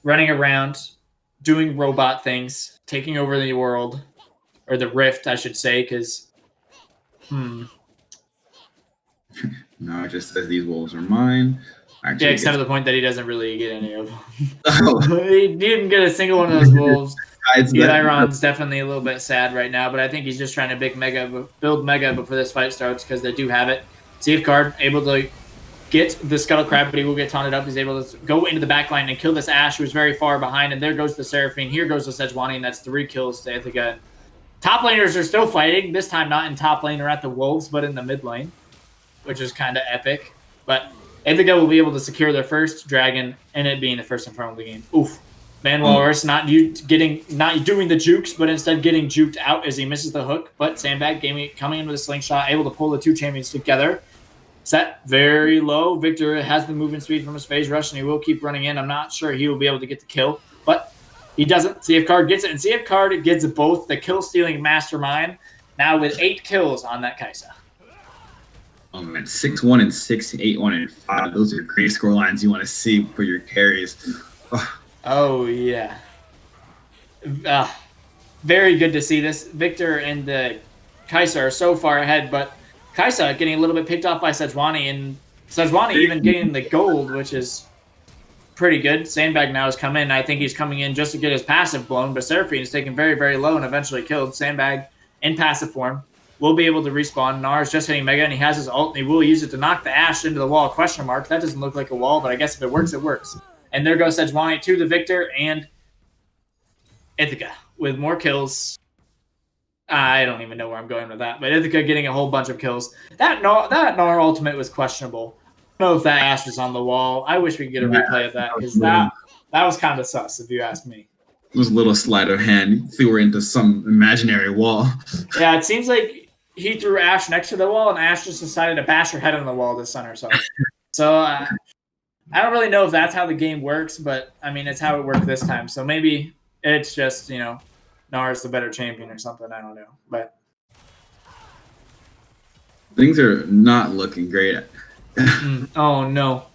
Speaker 1: running around, doing robot things, taking over the world, or the Rift, I should say, because,
Speaker 2: No, it just says these wolves are mine.
Speaker 1: Actually, yeah, except to the point that he doesn't really get any of them. He didn't get a single one of those wolves. Eliron's definitely a little bit sad right now, but I think he's just trying to build Mega before this fight starts, because they do have it. CF card able to get the Scuttle Crab, but he will get taunted up. He's able to go into the backline and kill this Ashe, who's very far behind, and there goes the Seraphine. Here goes the Sejuani, and that's 3 kills to Ithaca. Top laners are still fighting, this time not in top lane or at the Wolves, but in the mid lane, which is kind of epic. But Ithaca will be able to secure their first dragon, and it being the first Infernal of the game. Oof. Walrus not doing the jukes, but instead getting juked out as he misses the hook. But Sandbag coming in with a slingshot, able to pull the two champions together. Set very low. Victor has the movement speed from his phase rush, and he will keep running in. I'm not sure he will be able to get the kill, but he doesn't. CF Card gets it, and CF Card gets both the kill-stealing mastermind, now with 8 kills on that Kaisa.
Speaker 2: Oh, man. 6-1 and 6, 8-1 and 5. Those are great score lines you want to see for your carries.
Speaker 1: Oh, yeah. Very good to see this. Victor and the Kaisa are so far ahead, but Kaisa getting a little bit picked off by Sejuani, and Sejuani even getting the gold, which is pretty good. Sandbag now has come in. I think he's coming in just to get his passive blown, but Seraphine is taken very, very low and eventually killed. Sandbag in passive form will be able to respawn. Nars just hitting Mega, and he has his ult, and he will use it to knock the Ashe into the wall. Question mark. That doesn't look like a wall, but I guess if it works, it works. And there goes Sejuani to the Victor and Ithaca with more kills. I don't even know where I'm going with that, but Ithaca getting a whole bunch of kills. That Nar ultimate was questionable. I don't know if that Ashe was on the wall. I wish we could get a replay of that, because that was kind of sus, if you ask me.
Speaker 2: It was a little sleight of hand. Threw her into some imaginary wall.
Speaker 1: Yeah, it seems like he threw Ashe next to the wall, and Ashe just decided to bash her head on the wall to stun herself. So I don't really know if that's how the game works, but I mean, it's how it worked this time. So maybe it's just, Nar's the better champion or something. I don't know, but
Speaker 2: things are not looking great.
Speaker 1: Oh no!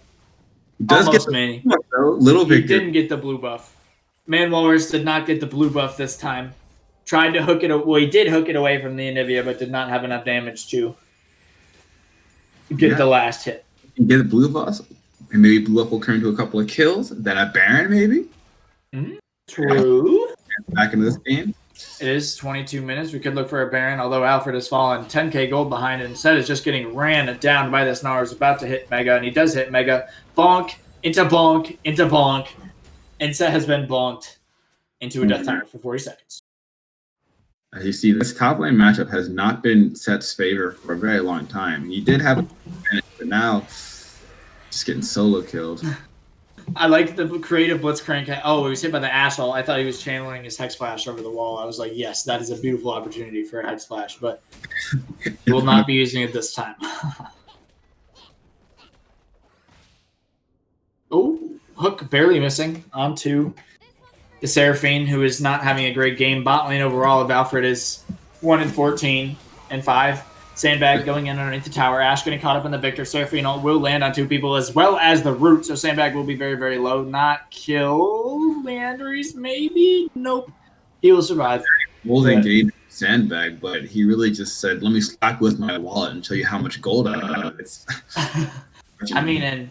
Speaker 2: Does
Speaker 1: almost
Speaker 2: get
Speaker 1: many.
Speaker 2: Little Victor.
Speaker 1: He didn't get the blue buff. Man Walrus did not get the blue buff this time. Tried to hook it. Well, he did hook it away from the Anivia, but did not have enough damage to get the last hit.
Speaker 2: You get the blue buff, and maybe blue buff will turn into a couple of kills. Then a Baron, maybe.
Speaker 1: True.
Speaker 2: Back into this game.
Speaker 1: It is 22 minutes. We could look for a Baron, although Alfred has fallen 10k gold behind, and instead is just getting ran down by this Nars, about to hit Mega, and he does hit Mega. Bonk, into bonk, into bonk, and Set has been bonked into a death timer for 40 seconds.
Speaker 2: As you see, this top lane matchup has not been Set's favor for a very long time. He did have a advantage, but now just getting solo killed.
Speaker 1: I like the creative Blitzcrank. Oh, he was hit by the Ashe ult. I thought he was channeling his Hex Flash over the wall. I was like, yes, that is a beautiful opportunity for a Hex Flash, but he will not be using it this time. Oh, Hook barely missing onto the Seraphine, who is not having a great game. Bot lane overall of Alfred is 1-14 and 5. Sandbag going in underneath the tower. Ashe getting caught up in the Victor. Seraphine will land on 2 people as well as the root. So Sandbag will be very, very low. Not kill Landry's, maybe? Nope. He will survive.
Speaker 2: Well, engaged Sandbag, but he really just said, let me slack with my wallet and show you how much gold I have.
Speaker 1: I mean, and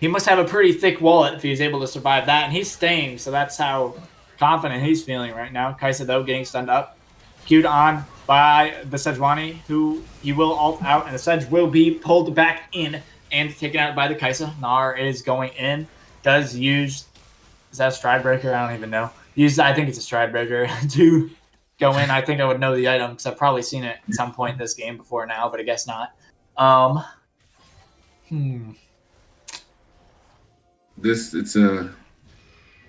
Speaker 1: he must have a pretty thick wallet if he's able to survive that. And he's staying, so that's how confident he's feeling right now. Kaisa, though, getting stunned up. Queued on by the Sejuani, who he will ult out, and the Sedge will be pulled back in and taken out by the Kaisa. Nar is going in. Does use... Is that a Stride Breaker? I don't even know. I think it's a Stride Breaker to go in. I think I would know the item because I've probably seen it at some point this game before now, but I guess not.
Speaker 2: It's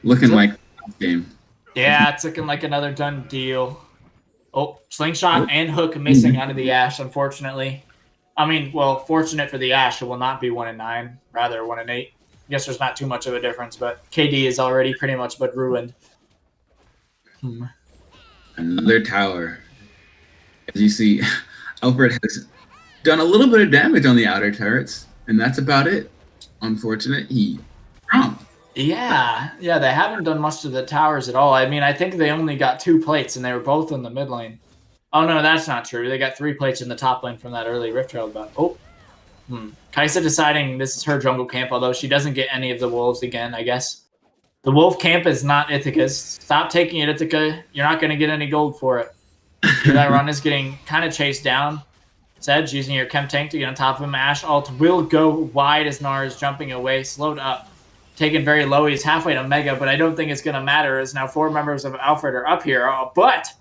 Speaker 2: looking like a game.
Speaker 1: Yeah, it's looking like another done deal. Oh, Slingshot and Hook missing out of the Ashe, unfortunately. I mean, well, fortunate for the Ashe, it will not be 1-9, rather 1-8. I guess there's not too much of a difference, but KD is already pretty much but ruined.
Speaker 2: Another tower. As you see, Alfred has done a little bit of damage on the outer turrets, and that's about it. Unfortunate. He dropped.
Speaker 1: Yeah, they haven't done much to the towers at all. I mean, I think they only got 2 plates, and they were both in the mid lane. Oh, no, that's not true. They got 3 plates in the top lane from that early Rift Herald buff. Oh. Kaisa deciding this is her jungle camp, although she doesn't get any of the wolves again, I guess. The wolf camp is not Ithaca's. Stop taking it, Ithaca. You're not going to get any gold for it. That run is getting kind of chased down. Sedge using your chem tank to get on top of him. Ashe ult will go wide as Nar is jumping away, slowed up. Taken very low. He's halfway to Mega, but I don't think it's going to matter as now 4 members of Alfred are up here. But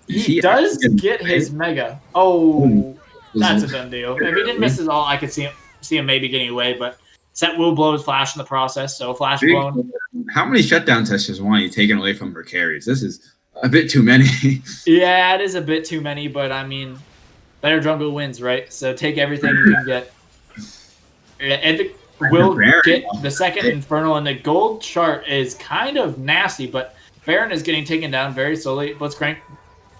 Speaker 1: he does get his Mega. Oh, that's a done deal. If he didn't miss his ult, I could see him maybe getting away, but Set will blow his flash in the process, so flash blown.
Speaker 2: How many shutdown tests has Wani taken away from her carries? This is a bit too many.
Speaker 1: Yeah, it is a bit too many, but I mean, better jungle wins, right? So take everything you can get. And will get the second Infernal, and the gold chart is kind of nasty, but Baron is getting taken down very slowly. Blitzcrank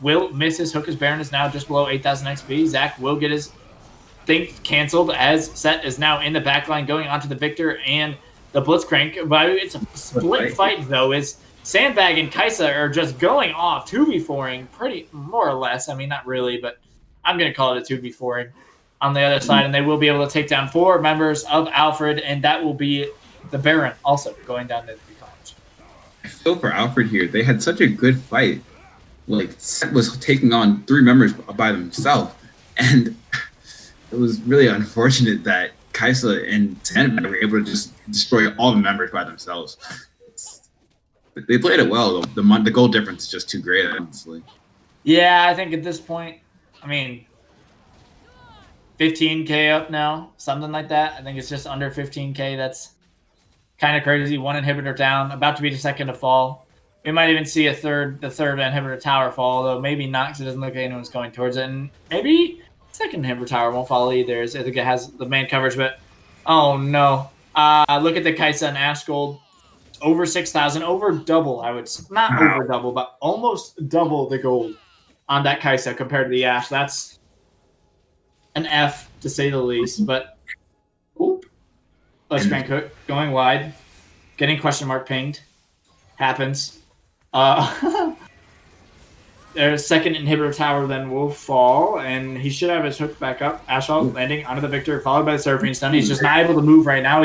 Speaker 1: will miss his hook as Baron is now just below 8,000 XP. Zach will get his thing canceled as Set is now in the backline going onto the Victor and the Blitzcrank. But it's a split fight, though, as Sandbag and Kaisa are just going off 2v4ing pretty more or less. I mean, not really, but I'm going to call it a 2v4ing on the other side, and they will be able to take down 4 members of Alfred, and that will be the Baron also going down to the college.
Speaker 2: I feel for Alfred here. They had such a good fight. Like, Set was taking on 3 members by themselves, and it was really unfortunate that Kaisa and Sandbag were able to just destroy all the members by themselves. They played it well, though. The goal difference is just too great, honestly.
Speaker 1: Yeah, I think at this point, I mean, 15K up now, something like that. I think it's just under 15K. That's kind of crazy. 1 inhibitor down, about to be the second to fall. We might even see the third inhibitor tower fall, though maybe not, because it doesn't look like anyone's going towards it. And maybe second inhibitor tower won't fall either. I think it has the main coverage, but oh no. Look at the Kaisa and Ash Gold. Over 6,000, over double, I would say. Not over double, but almost double the gold on that Kaisa compared to the Ash. That's an F, to say the least. But, oop. Let's crank hook. Going wide. Getting question mark pinged. Happens. Their second inhibitor tower then will fall, and he should have his hook back up. Ashall landing onto the Victor, followed by the Seraphine stun. He's just not able to move right now.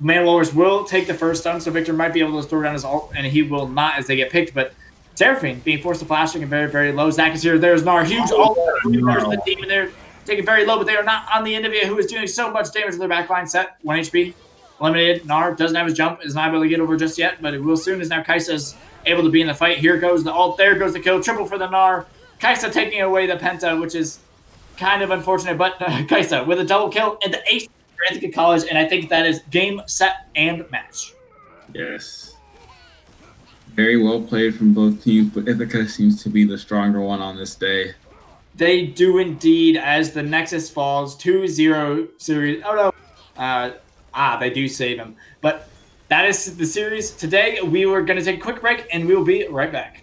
Speaker 1: Manwallers will take the first stun, so Victor might be able to throw down his ult, and he will not as they get picked. But Seraphine being forced to flashing and very, very low. Zach is here. There's Nar. Huge ult. There's the demon there. Taking very low, but they are not on the end of it, who is doing so much damage to their backline. Set 1 HP. Eliminated. Nar doesn't have his jump. Is not able to get over just yet, but it will soon, as now Kaisa is able to be in the fight. Here goes the ult. There goes the kill. Triple for the Nar. Kaisa taking away the Penta, which is kind of unfortunate, but Kaisa with a double kill and the ace for Ithaca College, and I think that is game, set, and match.
Speaker 2: Yes. Very well played from both teams, but Ithaca seems to be the stronger one on this day.
Speaker 1: They do indeed, as the Nexus falls 2-0 series. Oh no. They do save him. But that is the series. Today, we were going to take a quick break, and we will be right back.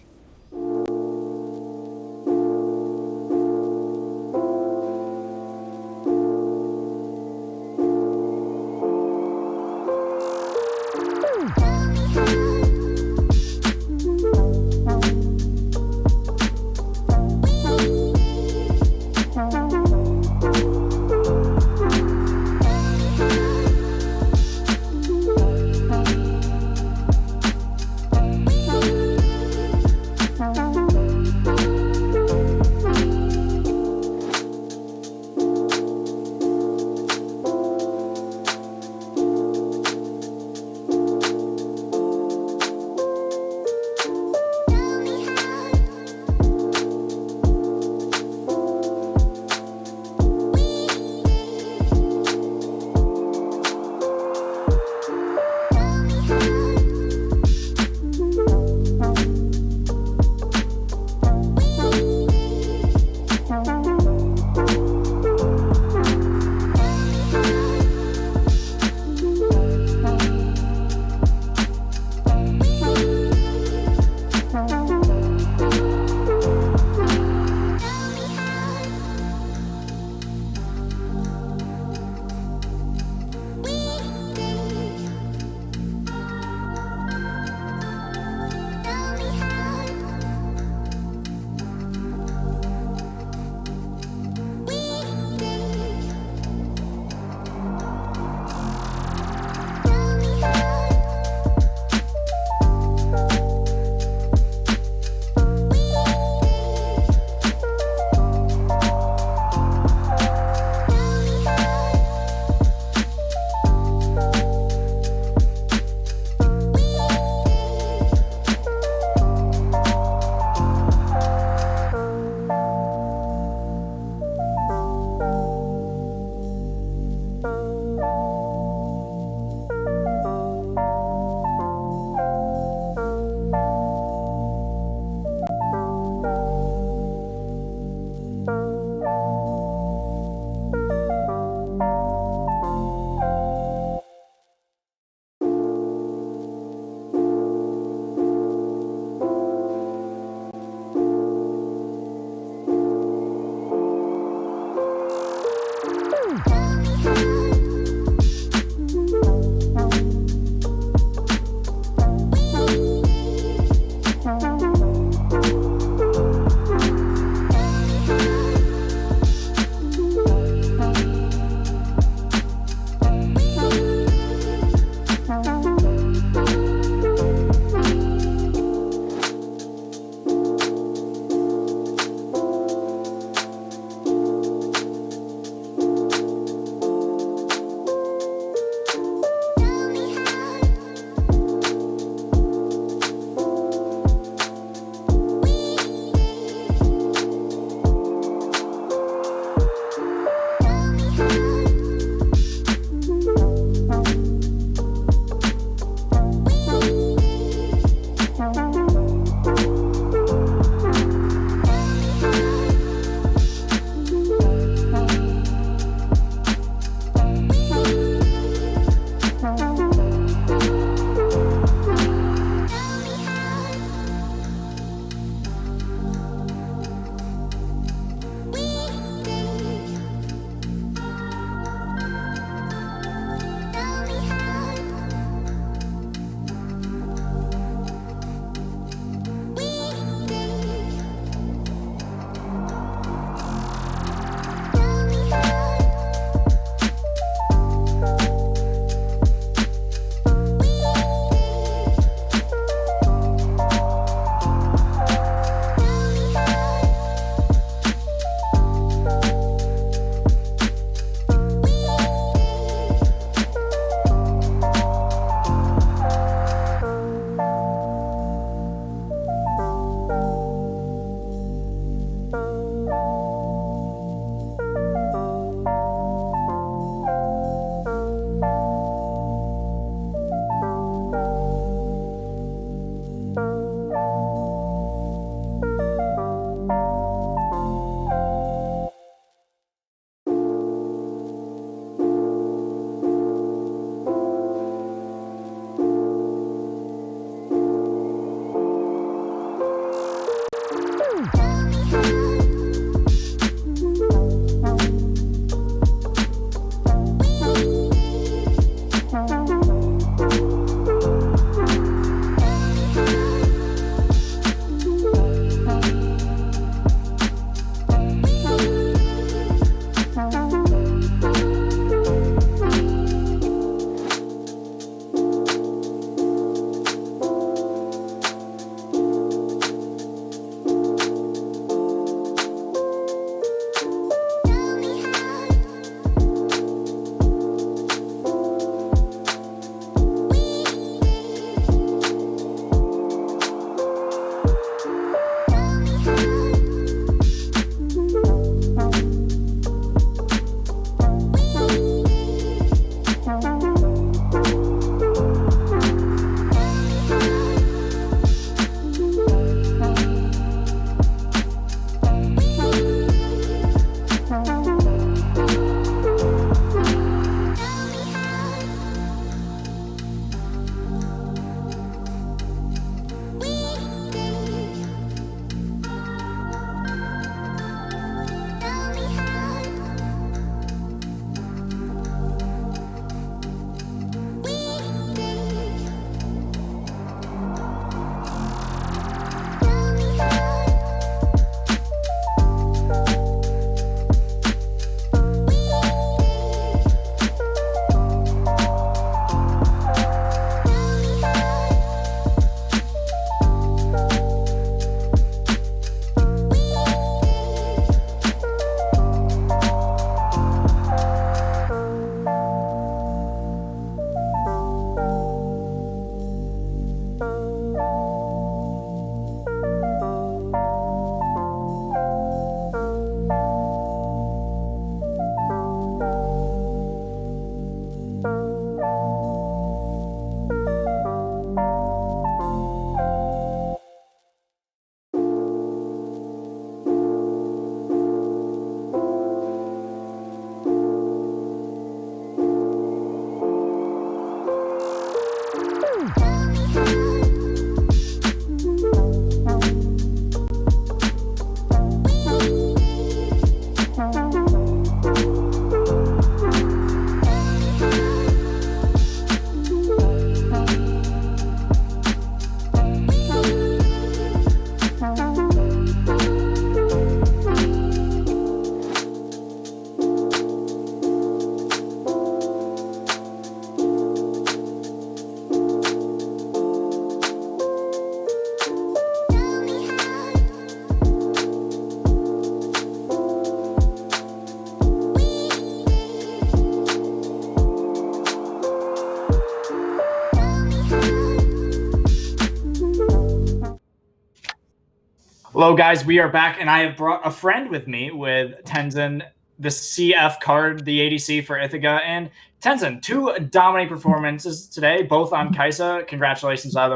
Speaker 1: Hello, guys. We are back, and I have brought a friend with me with Tenzin, the CF card, the ADC for Ithaca. And Tenzin, 2 dominating performances today, both on Kaisa. Congratulations, by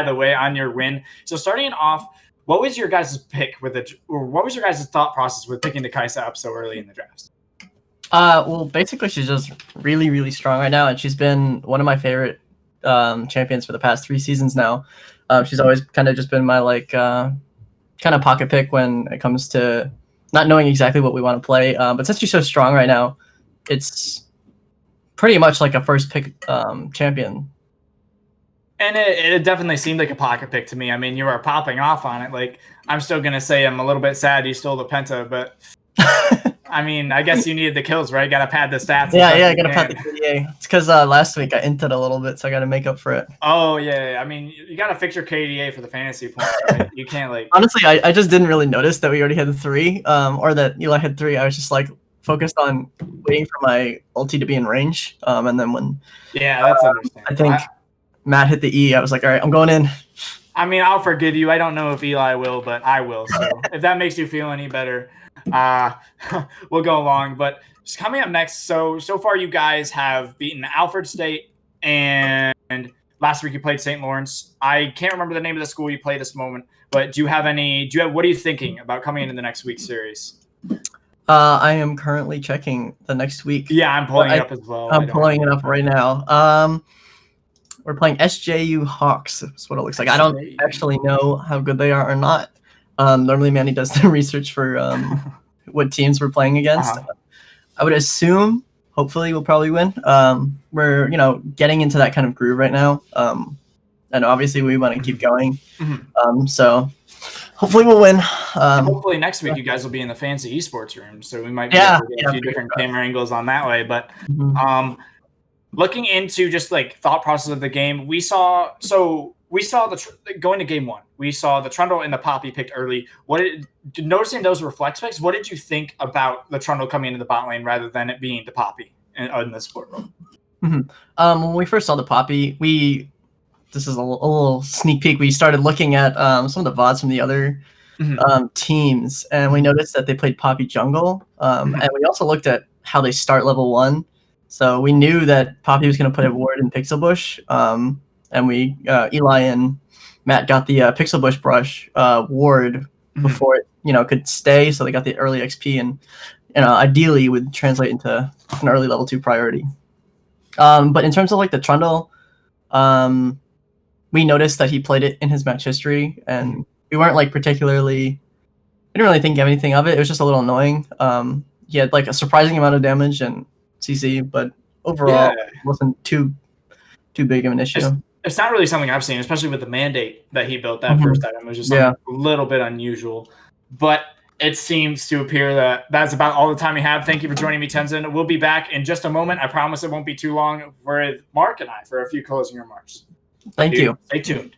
Speaker 1: the way, on your win. So starting off, what was your guys' pick what was your guys' thought process with picking the Kaisa up so early in the drafts?
Speaker 3: Well, basically, she's just really, really strong right now, and she's been one of my favorite champions for the past 3 seasons now. She's always kind of just been my kind of pocket pick when it comes to not knowing exactly what we want to play. But since she's so strong right now, it's pretty much like a first pick champion.
Speaker 1: And it definitely seemed like a pocket pick to me. I mean, you were popping off on it. Like, I'm still going to say I'm a little bit sad you stole the Penta, but I mean, I guess you needed the kills, right? Got to pad the stats.
Speaker 3: Yeah, I got to pad the KDA. It's because last week I inted a little bit, so I got to make up for it.
Speaker 1: Oh, yeah. I mean, you got to fix your KDA for the fantasy points, right? You can't,
Speaker 3: Honestly, I just didn't really notice that we already had 3, or that Eli had 3. I was just, focused on waiting for my ulti to be in range. And then when...
Speaker 1: Yeah, that's understandable.
Speaker 3: I think Matt hit the E, I was like, all right, I'm going in.
Speaker 1: I mean, I'll forgive you. I don't know if Eli will, but I will. So if that makes you feel any better, we'll go along. But just coming up next, so far you guys have beaten Alfred State, and last week you played St. Lawrence. I can't remember the name of the school you played this moment, but what are you thinking about coming into the next week's series?
Speaker 3: I am currently checking the next week.
Speaker 1: Yeah, I'm pulling it up as well.
Speaker 3: I'm pulling it up right now. We're playing SJU Hawks. That's what it looks like. I don't actually know how good they are or not. Normally, Manny does the research for what teams we're playing against. I would assume, hopefully, we'll probably win. We're getting into that kind of groove right now, and obviously we want to keep going. So hopefully we'll win.
Speaker 1: Hopefully next week you guys will be in the fancy esports room, so we might be able to get a few different camera angles on that way. But looking into just thought process of the game, we saw going to game 1, we saw the Trundle and the Poppy picked early. Noticing those were flex picks, what did you think about the Trundle coming into the bot lane rather than it being the Poppy in the support role?
Speaker 3: When we first saw the Poppy, this is a little sneak peek. We started looking at some of the VODs from the other teams, and we noticed that they played Poppy jungle. And we also looked at how they start level 1. So we knew that Poppy was going to put a ward in Pixel Bush, and Eli and Matt got the Pixel Bush brush ward before it could stay. So they got the early XP, and ideally would translate into an early level 2 priority. But in terms of the Trundle, we noticed that he played it in his match history, and we weren't I didn't really think anything of it. It was just a little annoying. He had a surprising amount of damage and CC, but overall it wasn't too big of an issue.
Speaker 1: It's not really something I've seen, especially with the mandate that he built. That first item was just a little bit unusual, but it seems to appear that that's about all the time we have. Thank you for joining me, Tenzin. We'll be back in just a moment. I promise it won't be too long with Mark and I for a few closing remarks.
Speaker 3: Thank you.
Speaker 1: Stay tuned.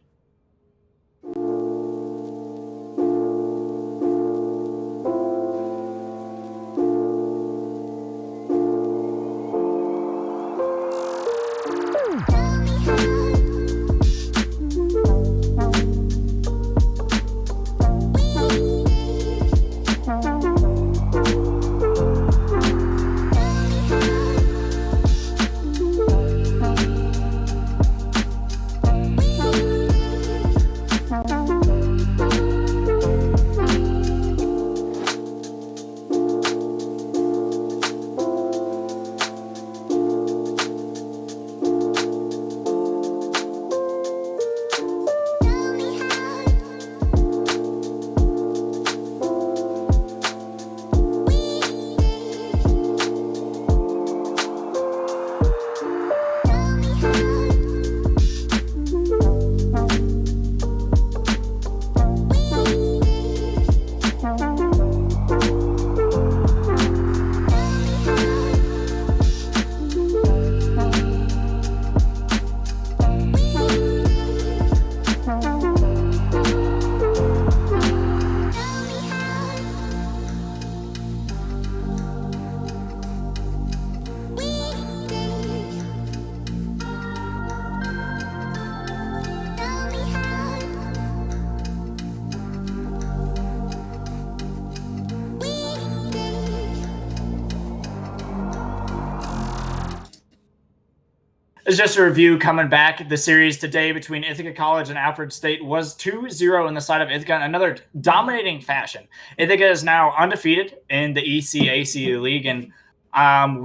Speaker 1: It's just a review coming back. The series today between Ithaca College and Alfred State was 2-0 in the side of Ithaca in another dominating fashion. Ithaca is now undefeated in the ECAC league, and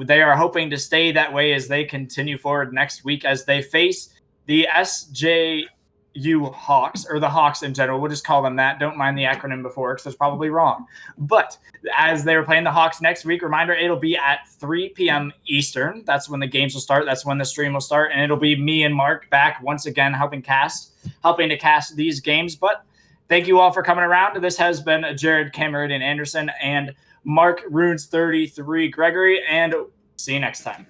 Speaker 1: they are hoping to stay that way as they continue forward next week as they face the SJU Hawks, or the Hawks in general. We'll just call them that. Don't mind the acronym before because it's probably wrong. But as they were playing the Hawks next week, reminder, it'll be at 3 p.m. Eastern. That's when the games will start. That's when the stream will start. And it'll be me and Mark back once again helping to cast these games. But thank you all for coming around. This has been Jared Cameron Anderson and Mark Runes 33 Gregory, and see you next time.